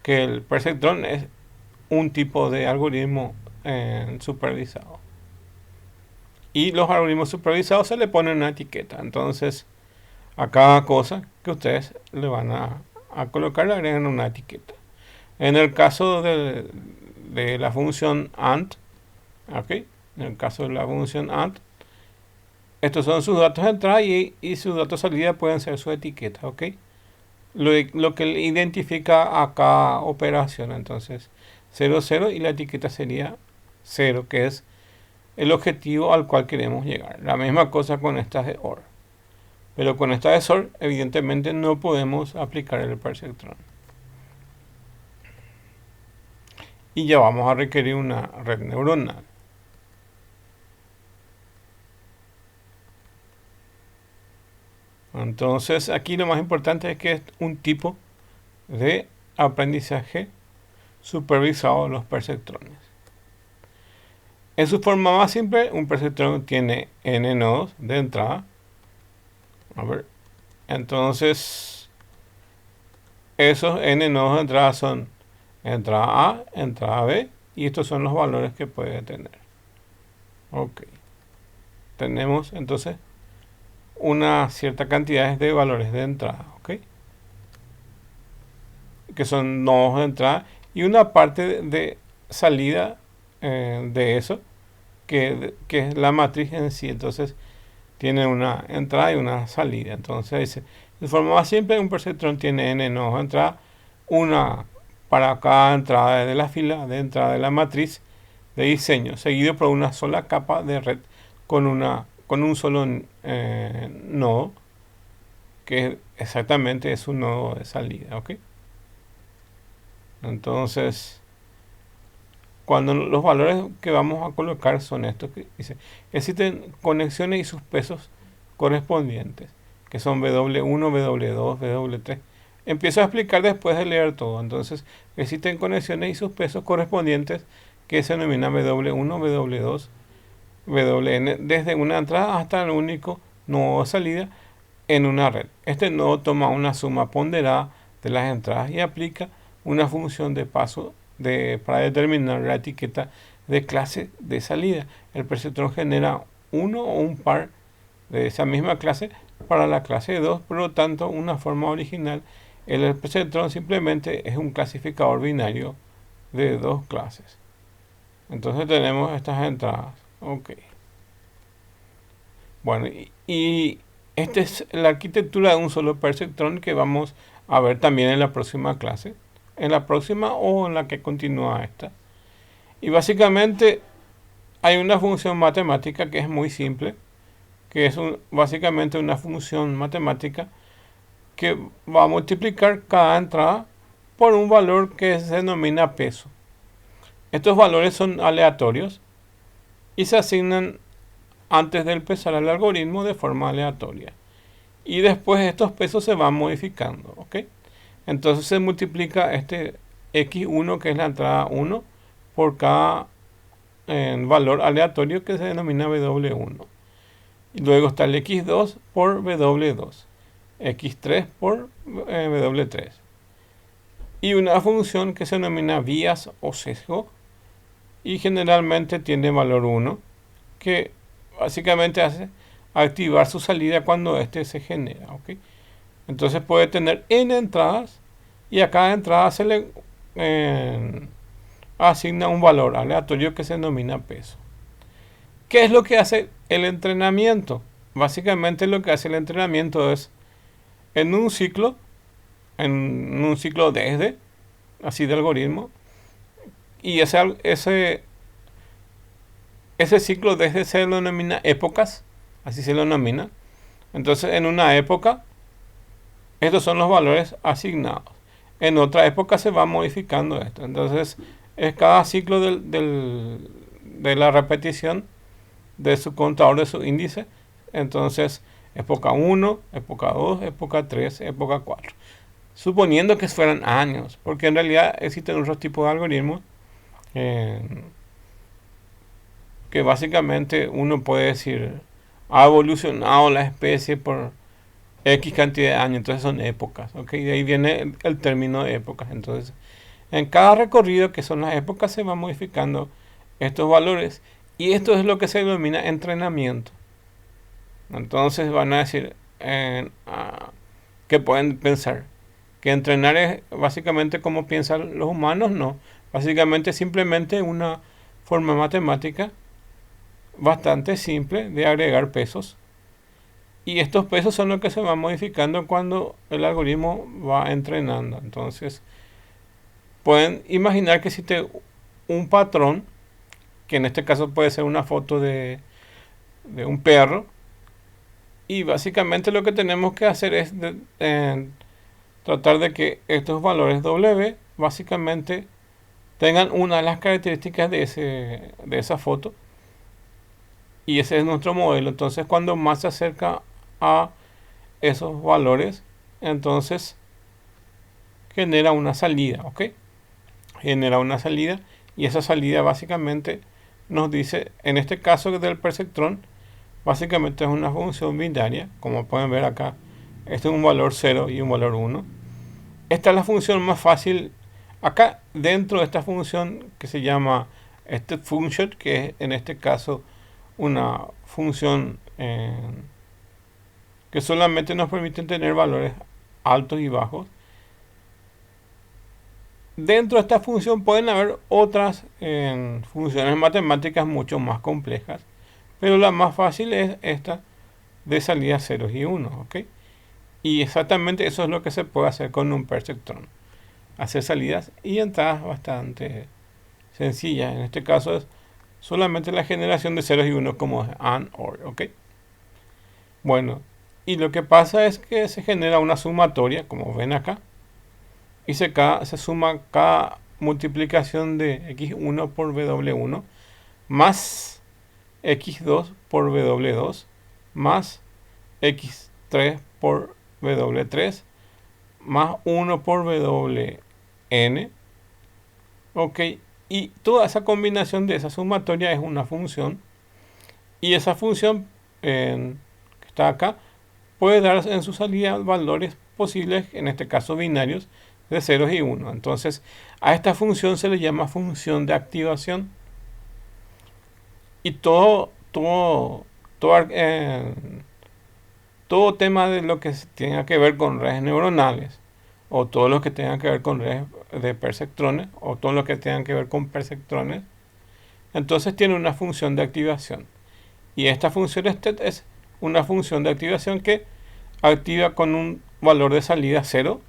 que el perceptrón es un tipo de algoritmo supervisado. Y los algoritmos supervisados se le pone una etiqueta. Entonces, a cada cosa que ustedes le van a colocar, le agregan una etiqueta. En el caso de la función AND, ¿ok? En el caso de la función AND, estos son sus datos de entrada y sus datos de salida pueden ser su etiqueta, ¿ok? Lo que identifica a cada operación, entonces 0, 0, y la etiqueta sería 0, que es el objetivo al cual queremos llegar. La misma cosa con estas de OR. Pero con esta de SOR, evidentemente no podemos aplicar el perceptrón. Y ya vamos a requerir una red neuronal. Entonces, aquí lo más importante es que es un tipo de aprendizaje supervisado de los perceptrones. En su forma más simple, un perceptrón tiene n nodos de entrada. A ver, entonces esos n nodos de entrada son entrada A, entrada B, y estos son los valores que puede tener. Ok, tenemos entonces una cierta cantidad de valores de entrada, ok, que son nodos de entrada, y una parte de salida de eso, que es la matriz en sí. Entonces tiene una entrada y una salida. Entonces, de forma más simple, un perceptrón tiene n nodos de entrada, una para cada entrada de la fila de entrada de la matriz de diseño, seguido por una sola capa de red con un solo nodo, que exactamente es un nodo de salida, ¿ok? Entonces, cuando los valores que vamos a colocar son estos, que dice, existen conexiones y sus pesos correspondientes, que son W1, W2, W3. Empiezo a explicar después de leer todo. Entonces, existen conexiones y sus pesos correspondientes, que se denominan W1, W2, WN, desde una entrada hasta el único nodo de salida en una red. Este nodo toma una suma ponderada de las entradas y aplica una función de paso para determinar la etiqueta de clase de salida. El perceptrón genera uno o un par de esa misma clase para la clase 2, por lo tanto, una forma original. El perceptrón simplemente es un clasificador binario de dos clases. Entonces tenemos estas entradas. Ok. Bueno, y Esta es la arquitectura de un solo perceptrón que vamos a ver también en la próxima clase. En la próxima o en la que continúa esta. Y básicamente hay una función matemática que es muy simple, que es básicamente una función matemática que va a multiplicar cada entrada por un valor que se denomina peso. Estos valores son aleatorios y se asignan antes de empezar el algoritmo de forma aleatoria. Y después estos pesos se van modificando, ¿ok? Entonces se multiplica este x1, que es la entrada 1, por cada valor aleatorio que se denomina w1. Y luego está el x2 por w2, x3 por w3. Y una función que se denomina bias o sesgo, y generalmente tiene valor 1, que básicamente hace activar su salida cuando este se genera, ¿ok? Entonces puede tener n entradas y a cada entrada se le asigna un valor aleatorio que se denomina peso. ¿Qué es lo que hace el entrenamiento? Básicamente lo que hace el entrenamiento es en un ciclo desde, así de algoritmo, y ese ciclo desde se lo denomina épocas, así se lo denomina. Entonces en una época estos son los valores asignados. En otra época se va modificando esto. Entonces es cada ciclo de la repetición de su contador, de su índice. Entonces época 1, época 2, época 3, época 4. Suponiendo que fueran años, porque en realidad existen otros tipos de algoritmos que básicamente uno puede decir ha evolucionado la especie por X cantidad de años, entonces son épocas, ¿ok? De ahí viene el término de épocas. Entonces, en cada recorrido que son las épocas se van modificando estos valores y esto es lo que se denomina entrenamiento. Entonces van a decir que pueden pensar que entrenar es básicamente como piensan los humanos. No, básicamente simplemente una forma matemática bastante simple de agregar pesos, y estos pesos son los que se van modificando cuando el algoritmo va entrenando. Entonces pueden imaginar que existe un patrón, que en este caso puede ser una foto de un perro, y básicamente lo que tenemos que hacer es tratar de que estos valores W básicamente tengan una de las características de esa foto, y ese es nuestro modelo. Entonces cuando más se acerca a esos valores, entonces genera una salida, ¿ok? Genera una salida, y esa salida básicamente nos dice, en este caso del perceptrón, básicamente es una función binaria, como pueden ver acá. Este es un valor 0 y un valor 1. Esta es la función más fácil. Acá dentro de esta función que se llama step function, que es en este caso una función que solamente nos permite tener valores altos y bajos. Dentro de esta función pueden haber otras funciones matemáticas mucho más complejas, pero la más fácil es esta de salida 0 y 1, ¿ok? Y exactamente eso es lo que se puede hacer con un perceptrón, hacer salidas y entradas bastante sencillas. En este caso es solamente la generación de ceros y unos como AND, OR, ¿ok? Bueno, y lo que pasa es que se genera una sumatoria, como ven acá, y se suma cada multiplicación de x1 por w1 más x2 por w2 más x3 por w3 más 1 por wn, ok. Y toda esa combinación de esa sumatoria es una función, y esa función que está acá puede dar en su salida valores posibles, en este caso binarios, de ceros y 1. Entonces a esta función se le llama función de activación, y todo tema de lo que tenga que ver con redes neuronales, o todo lo que tenga que ver con redes de perceptrones, o todo lo que tenga que ver con perceptrones, entonces tiene una función de activación, y esta función es una función de activación que activa con un valor de salida 0.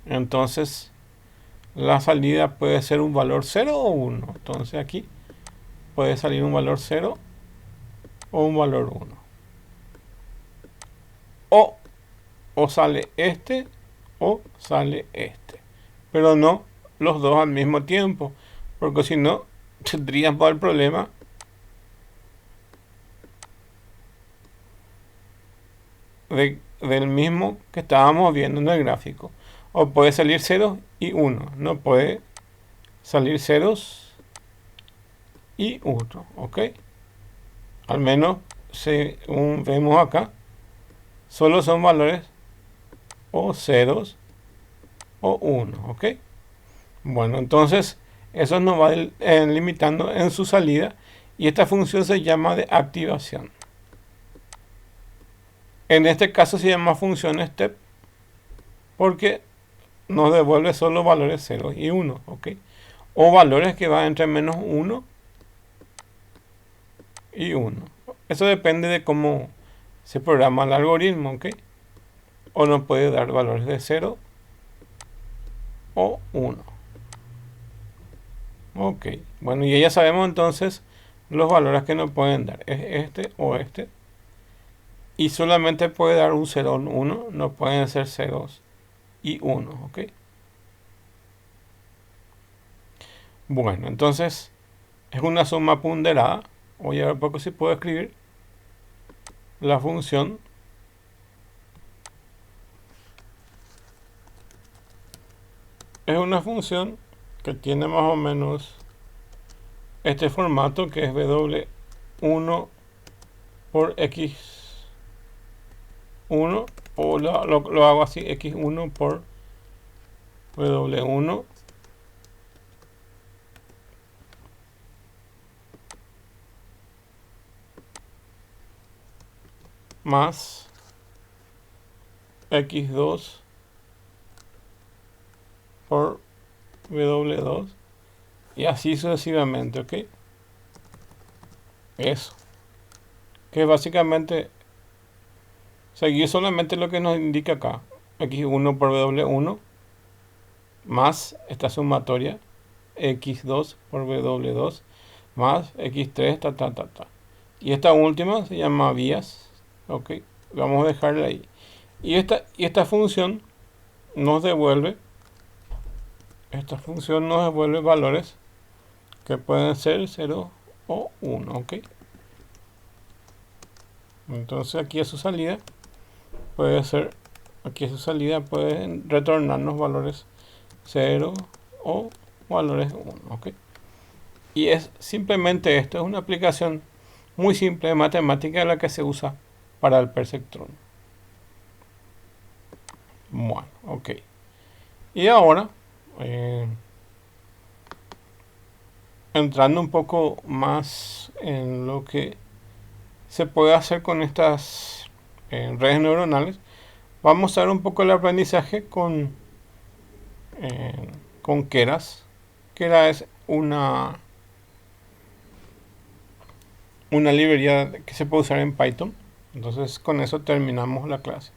Entonces la salida puede ser un valor 0 o 1. Entonces aquí puede salir un valor 0 o un valor 1. O sale este o sale este. Pero no los dos al mismo tiempo. Porque si no, tendríamos el problema del mismo que estábamos viendo en el gráfico. O puede salir 0 y 1. No puede salir ceros y 1. ¿Ok? Al menos, según vemos acá, solo son valores o ceros o 1. ¿Ok? Bueno, entonces eso nos va limitando en su salida. Y esta función se llama de activación. En este caso se llama función step porque nos devuelve solo valores 0 y 1, ¿ok? O valores que van entre menos 1 y 1. Eso depende de cómo se programa el algoritmo, ¿ok? O nos puede dar valores de 0 o 1. Ok, bueno, y ya sabemos entonces los valores que nos pueden dar. Es este o este. Y solamente puede dar un 0 o un 1, no pueden ser ceros y 1, ¿ok? Bueno, entonces es una suma ponderada. Voy a ver un poco si puedo escribir la función. Es una función que tiene más o menos este formato, que es W1 por X1, o lo hago así, X1 por W1 más X2 por W2 y así sucesivamente, ¿ok? Eso, que básicamente seguir solamente lo que nos indica acá, X1 por W1 más esta sumatoria X2 por W2 más X3, y esta última se llama vías, ok, vamos a dejarla ahí. Y esta función nos devuelve valores que pueden ser 0 o 1, ok. Entonces aquí a su salida puede retornarnos valores 0 o valores 1, ok. Y es simplemente esto, es una aplicación muy simple de matemática la que se usa para el perceptrón. Bueno, ok. Y ahora, entrando un poco más en lo que se puede hacer con estas redes neuronales, vamos a ver un poco el aprendizaje con Keras. Keras es una librería que se puede usar en Python. Entonces con eso terminamos la clase.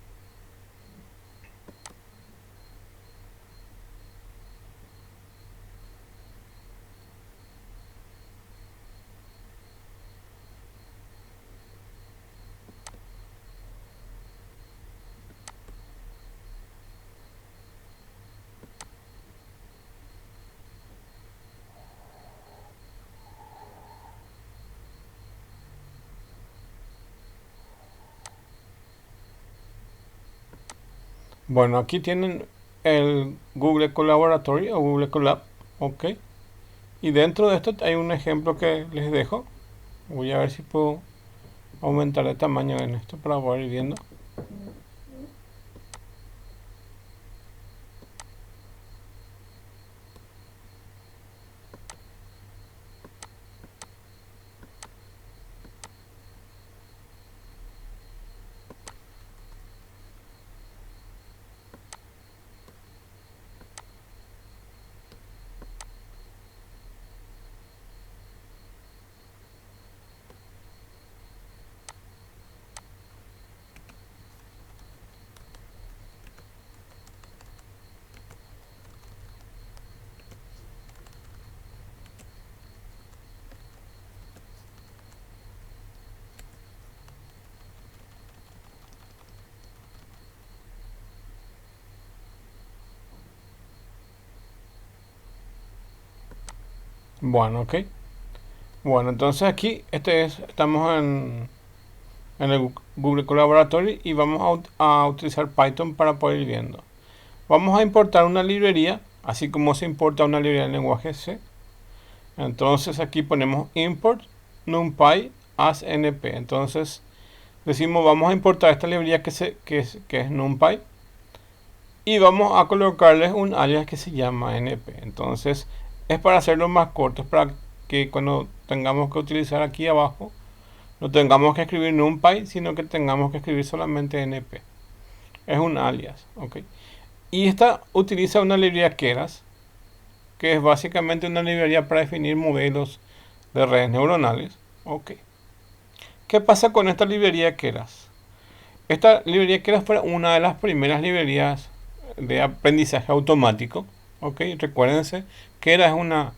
Bueno, aquí tienen el Google Collaboratory o Google Colab, ok. Y dentro de esto hay un ejemplo que les dejo. Voy a ver si puedo aumentar el tamaño en esto para poder ir viendo. Bueno, ok. Bueno, entonces aquí estamos en el Google Colaboratory y vamos a utilizar Python para poder ir viendo. Vamos a importar una librería, así como se importa una librería en lenguaje C. Entonces aquí ponemos import numpy as np. Entonces decimos vamos a importar esta librería que es numpy y vamos a colocarles un alias que se llama np. Entonces es para hacerlo más corto, para que cuando tengamos que utilizar aquí abajo no tengamos que escribir numpy, sino que tengamos que escribir solamente np. Es un alias, ok. Y esta utiliza una librería Keras, que es básicamente una librería para definir modelos de redes neuronales. Ok. ¿Qué pasa con esta librería Keras? Esta librería Keras fue una de las primeras librerías de aprendizaje automático. Ok, recuérdense, Keras es una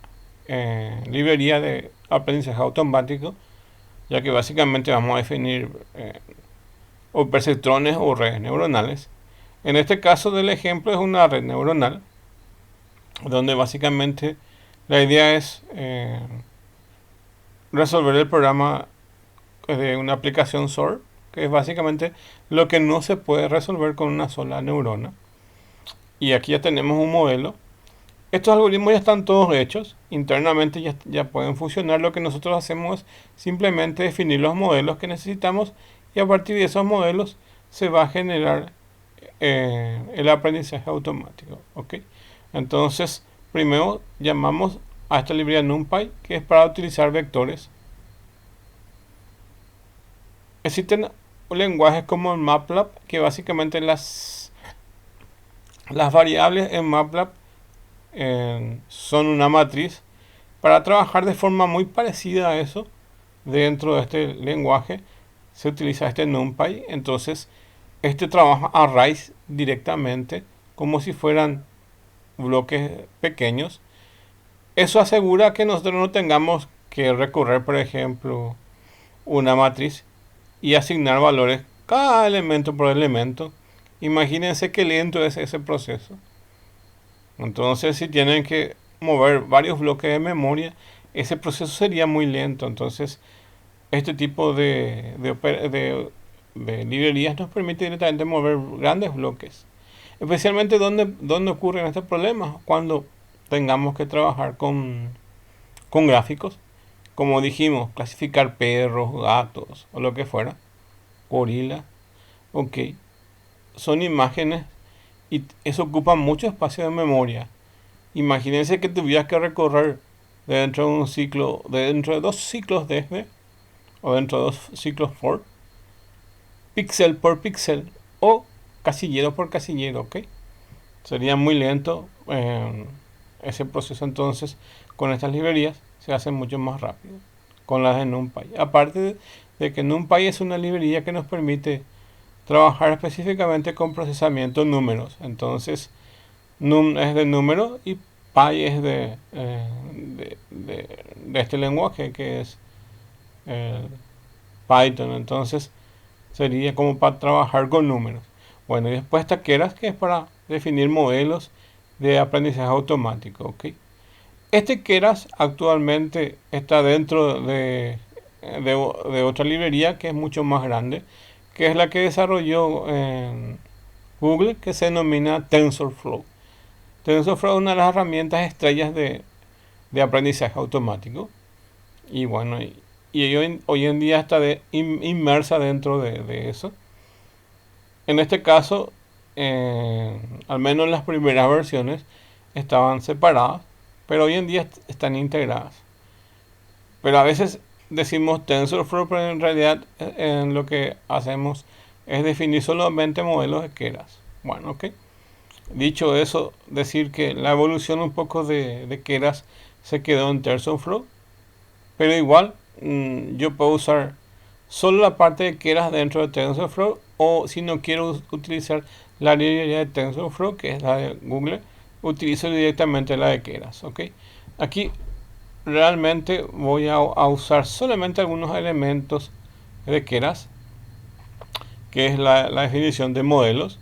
librería de aprendizaje automático, ya que básicamente vamos a definir o perceptrones o redes neuronales. En este caso del ejemplo es una red neuronal, donde básicamente la idea es resolver el programa de una aplicación SOR, que es básicamente lo que no se puede resolver con una sola neurona. Y aquí ya tenemos un modelo. Estos algoritmos ya están todos hechos, internamente ya pueden funcionar. Lo que nosotros hacemos es simplemente definir los modelos que necesitamos y a partir de esos modelos se va a generar el aprendizaje automático. ¿Ok? Entonces, primero llamamos a esta librería NumPy, que es para utilizar vectores. Existen lenguajes como MATLAB, que básicamente las variables en MATLAB son una matriz. Para trabajar de forma muy parecida a eso, dentro de este lenguaje se utiliza este NumPy. Entonces, este trabaja arrays directamente, como si fueran bloques pequeños. Eso asegura que nosotros no tengamos que recorrer, por ejemplo, una matriz y asignar valores cada elemento por elemento. Imagínense qué lento es ese proceso. Entonces, si tienen que mover varios bloques de memoria, ese proceso sería muy lento. Entonces, este tipo de librerías nos permite directamente mover grandes bloques. Especialmente donde ocurren estos problemas, cuando tengamos que trabajar con gráficos. Como dijimos, clasificar perros, gatos o lo que fuera, gorila. Ok, son imágenes y eso ocupa mucho espacio de memoria. Imagínense que tuvieras que recorrer dentro de dentro de 2 ciclos desde o dentro de 2 ciclos for, píxel por píxel o casillero por casillero, ¿ok? Sería muy lento ese proceso. Entonces, con estas librerías se hace mucho más rápido con las de NumPy. Aparte de que NumPy es una librería que nos permite trabajar específicamente con procesamiento de números. Entonces, num es de número y py es de este lenguaje que es Python. Entonces, sería como para trabajar con números. Bueno, y después está Keras, que es para definir modelos de aprendizaje automático. ¿Ok? Este Keras actualmente está dentro de otra librería que es mucho más grande, que es la que desarrolló Google, que se denomina TensorFlow. TensorFlow es una de las herramientas estrellas de aprendizaje automático. Y bueno, y hoy en día está inmersa dentro de eso. En este caso, al menos las primeras versiones estaban separadas, pero hoy en día están integradas. Pero a veces decimos TensorFlow, pero en realidad lo que hacemos es definir solamente modelos de Keras. Bueno, ok. Dicho eso, decir que la evolución un poco de Keras se quedó en TensorFlow, pero igual yo puedo usar solo la parte de Keras dentro de TensorFlow, o si no quiero utilizar la librería de TensorFlow, que es la de Google, utilizo directamente la de Keras. ¿Ok? Aquí realmente voy a usar solamente algunos elementos de Keras, que es la definición de modelos,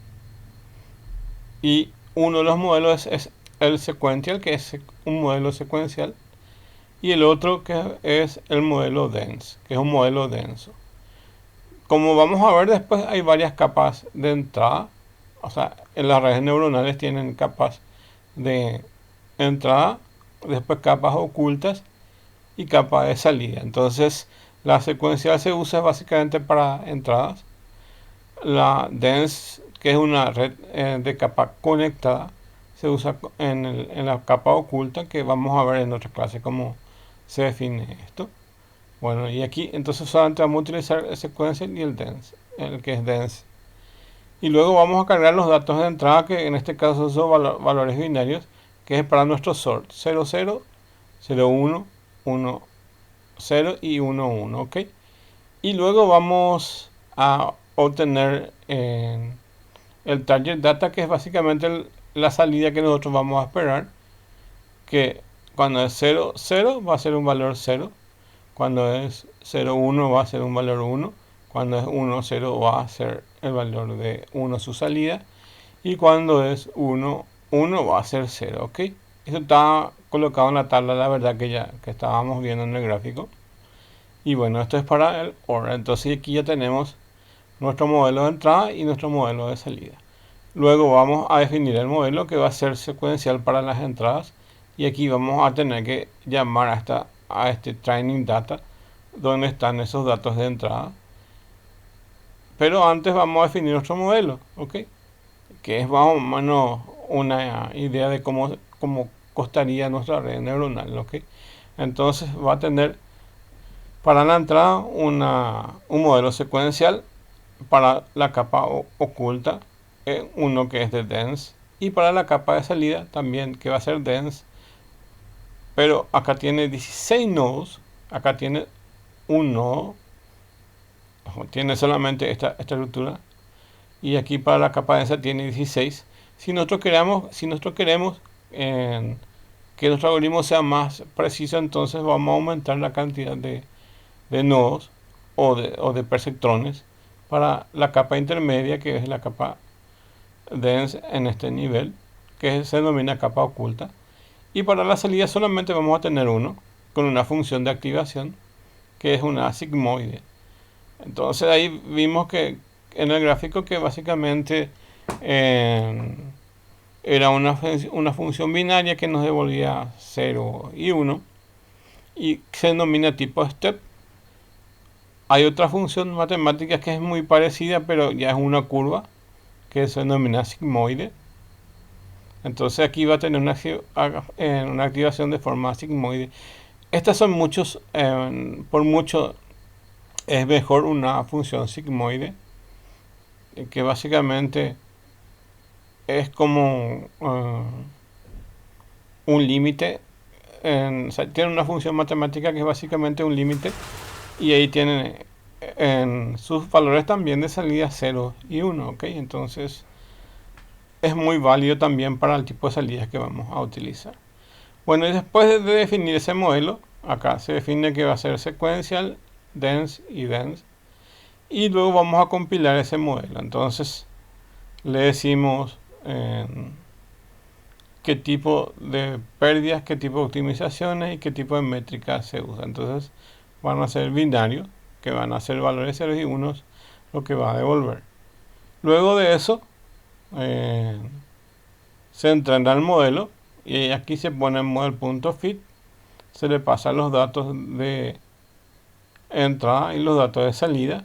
y uno de los modelos es el sequential, que es un modelo secuencial, y el otro que es el modelo dense, que es un modelo denso. Como vamos a ver después, hay varias capas de entrada. O sea, en las redes neuronales tienen capas de entrada, después capas ocultas y capas de salida. Entonces, la secuencial se usa básicamente para entradas. La dense, que es una red de capa conectada, se usa en la capa oculta, que vamos a ver en otra clase cómo se define esto. Bueno, y aquí entonces solamente vamos a utilizar el sequential y el dense, el que es dense. Y luego vamos a cargar los datos de entrada, que en este caso son valores binarios, que es para nuestro sort, 0, 0, 0, 1, 1, 0 y 1, 1, ¿ok? Y luego vamos a obtener el target data, que es básicamente la salida que nosotros vamos a esperar, que cuando es 0, 0 va a ser un valor 0, cuando es 0, 1 va a ser un valor 1, cuando es 1, 0 va a ser el valor de 1 su salida, y cuando es 1, 1 va a ser 0, ¿ok? Eso está colocado en la tabla, la verdad que estábamos viendo en el gráfico. Y bueno, esto es para el OR. Entonces aquí ya tenemos nuestro modelo de entrada y nuestro modelo de salida. Luego vamos a definir el modelo, que va a ser secuencial para las entradas, y aquí vamos a tener que llamar a este training data, donde están esos datos de entrada. Pero antes vamos a definir nuestro modelo, ¿ok? Que es más o menos una idea de cómo costaría nuestra red neuronal, ¿ok? Entonces va a tener para la entrada un modelo secuencial, para la capa oculta uno que es de dense, y para la capa de salida también, que va a ser dense, pero acá tiene 16 nodos, acá tiene un nodo, tiene solamente esta estructura, y aquí para la capa densa tiene 16. Si nosotros queremos que nuestro algoritmo sea más preciso, entonces vamos a aumentar la cantidad de nodos o de perceptrones para la capa intermedia, que es la capa dense en este nivel, que se denomina capa oculta. Y para la salida solamente vamos a tener uno, con una función de activación, que es una sigmoide. Entonces ahí vimos que en el gráfico que básicamente era una función binaria que nos devolvía 0 y 1, y se denomina tipo step. Hay otra función matemática que es muy parecida, pero ya es una curva, que se denomina sigmoide. Entonces aquí va a tener una activación de forma sigmoide. Estas son muchos, por mucho es mejor una función sigmoide, que básicamente es como un límite. O sea, tiene una función matemática que es básicamente un límite, y ahí tienen sus valores también de salida 0 y 1, ¿ok? Entonces es muy válido también para el tipo de salidas que vamos a utilizar. Bueno, y después de definir ese modelo, acá se define que va a ser sequential, dense y dense, y luego vamos a compilar ese modelo. Entonces le decimos qué tipo de pérdidas, qué tipo de optimizaciones y qué tipo de métricas se usa. Entonces van a ser binarios, que van a ser valores 0 y 1, lo que va a devolver. Luego de eso se entrena el modelo, y aquí se pone en model.fit, se le pasan los datos de entrada y los datos de salida,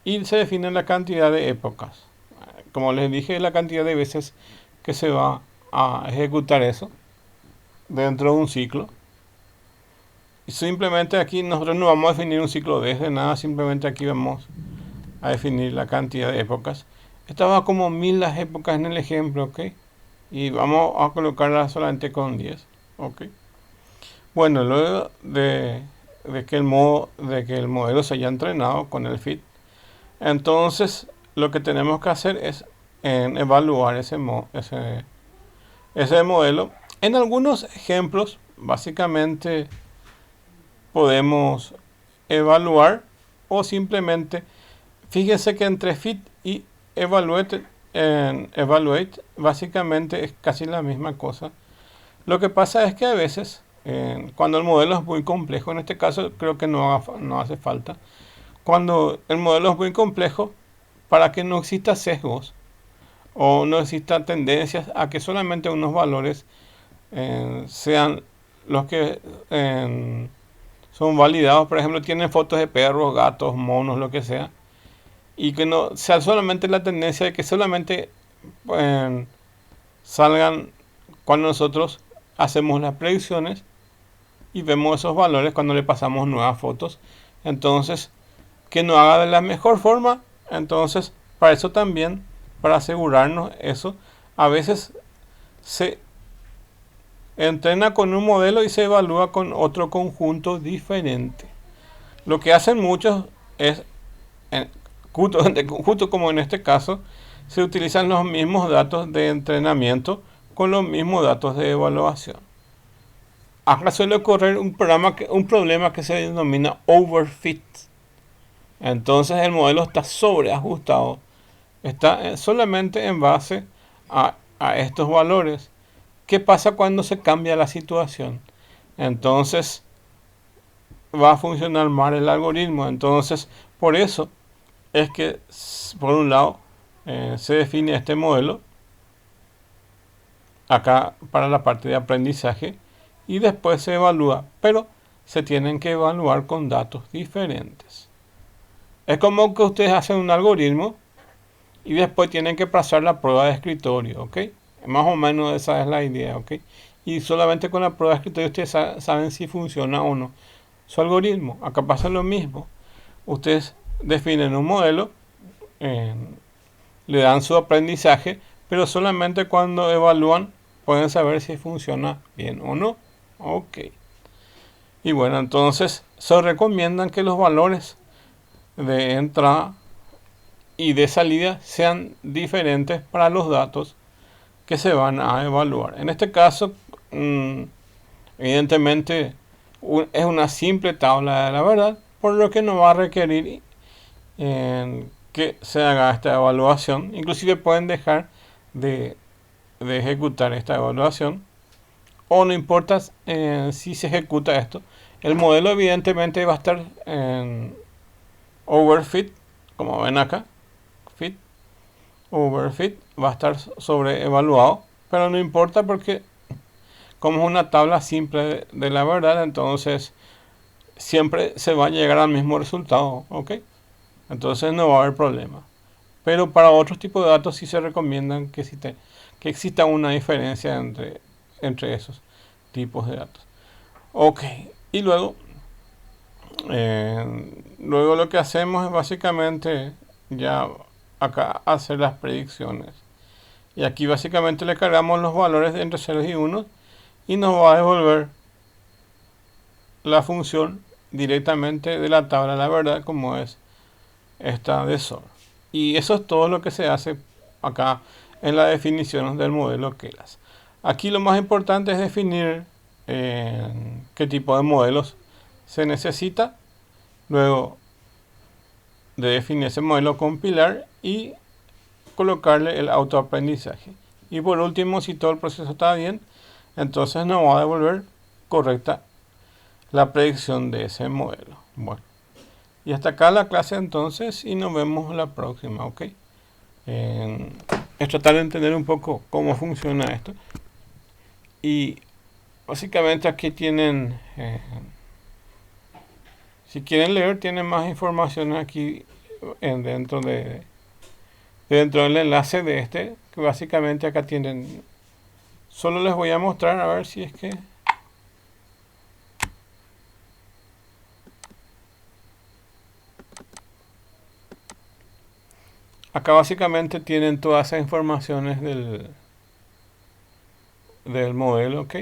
y se define la cantidad de épocas. Como les dije, la cantidad de veces que se va a ejecutar eso dentro de un ciclo. Y simplemente aquí nosotros no vamos a definir un ciclo desde nada, simplemente aquí vamos a definir la cantidad de épocas. Estaba como 1000 las épocas en el ejemplo, ¿ok? Y vamos a colocarla solamente con 10, ¿ok? Bueno, luego de que el modelo se haya entrenado con el fit, entonces lo que tenemos que hacer es evaluar ese modelo. En algunos ejemplos, básicamente podemos evaluar, o simplemente, fíjense que entre fit y evaluate básicamente es casi la misma cosa. Lo que pasa es que a veces cuando el modelo es muy complejo, en este caso creo que no hace falta. Cuando el modelo es muy complejo, para que no exista sesgos o no existan tendencias a que solamente unos valores sean los que son validados. Por ejemplo, tienen fotos de perros, gatos, monos, lo que sea, y que no sea solamente la tendencia de que solamente salgan cuando nosotros hacemos las predicciones y vemos esos valores cuando le pasamos nuevas fotos. Entonces, que no haga de la mejor forma. Entonces, para eso también, para asegurarnos eso, a veces se entrena con un modelo y se evalúa con otro conjunto diferente. Lo que hacen muchos es, justo como en este caso, se utilizan los mismos datos de entrenamiento con los mismos datos de evaluación. Acá suele ocurrir un problema que se denomina overfit. Entonces el modelo está sobreajustado, está solamente en base a estos valores. ¿Qué pasa cuando se cambia la situación? Entonces va a funcionar mal el algoritmo. Entonces, por eso es que, por un lado, se define este modelo acá para la parte de aprendizaje y después se evalúa, pero se tienen que evaluar con datos diferentes. Es como que ustedes hacen un algoritmo y después tienen que pasar la prueba de escritorio, ¿ok? Más o menos esa es la idea, ¿ok? Y solamente con la prueba de escritorio ustedes saben si funciona o no su algoritmo. Acá pasa lo mismo. Ustedes definen un modelo, le dan su aprendizaje, pero solamente cuando evalúan pueden saber si funciona bien o no. Ok. Y bueno, entonces se recomiendan que los valores de entrada y de salida sean diferentes para los datos que se van a evaluar. En este caso, evidentemente es una simple tabla de la verdad, por lo que no va a requerir que se haga esta evaluación. Inclusive pueden dejar de ejecutar esta evaluación, o no importa si se ejecuta esto. El modelo evidentemente va a estar en overfit, como ven acá, overfit, va a estar sobreevaluado, pero no importa porque como es una tabla simple de la verdad, entonces siempre se va a llegar al mismo resultado, ¿ok? Entonces no va a haber problema. Pero para otros tipos de datos sí se recomiendan que exista una diferencia entre esos tipos de datos. Ok, y luego lo que hacemos es básicamente ya acá hacer las predicciones. Y aquí básicamente le cargamos los valores de entre 0 y 1 y nos va a devolver la función directamente de la tabla de la verdad, como es esta de SOR. Y eso es todo lo que se hace acá en la definición del modelo Keras. Aquí lo más importante es definir qué tipo de modelos se necesita. Luego de definir ese modelo, compilar y colocarle el autoaprendizaje. Y por último, si todo el proceso está bien, entonces nos va a devolver correcta la predicción de ese modelo. Bueno, y hasta acá la clase entonces, y nos vemos la próxima, ¿ok? Es tratar de entender un poco cómo funciona esto. Y básicamente aquí tienen, si quieren leer, tienen más información aquí dentro del enlace de este, que básicamente acá tienen. Solo les voy a mostrar a ver si es que acá básicamente tienen todas esas informaciones del modelo, ¿ok?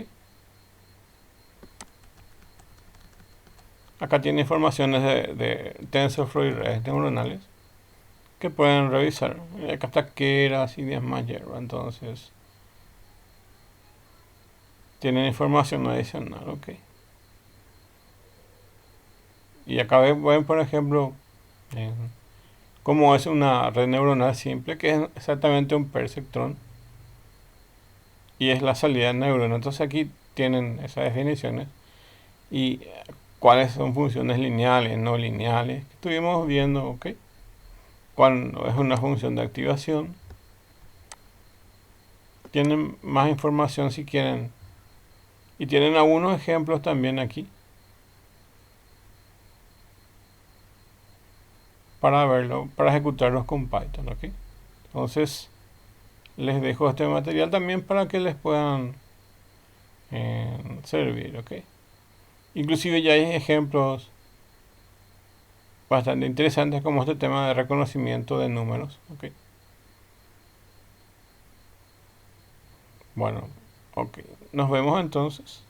Acá tiene informaciones de TensorFlow y redes neuronales que pueden revisar. Acá está Keras y demás hierba, entonces tienen información adicional, ¿ok? Y acá ven por ejemplo, cómo es una red neuronal simple, que es exactamente un perceptrón y es la salida de neurona. Entonces aquí tienen esas definiciones y cuáles son funciones lineales, no lineales. Estuvimos viendo, ¿ok? Cuando es una función de activación. Tienen más información si quieren. Y tienen algunos ejemplos también aquí para verlo, para ejecutarlos con Python, ¿ok? Entonces, les dejo este material también para que les puedan servir, ¿ok? Inclusive ya hay ejemplos bastante interesantes como este tema de reconocimiento de números, ¿ok? Bueno, ok. Nos vemos entonces.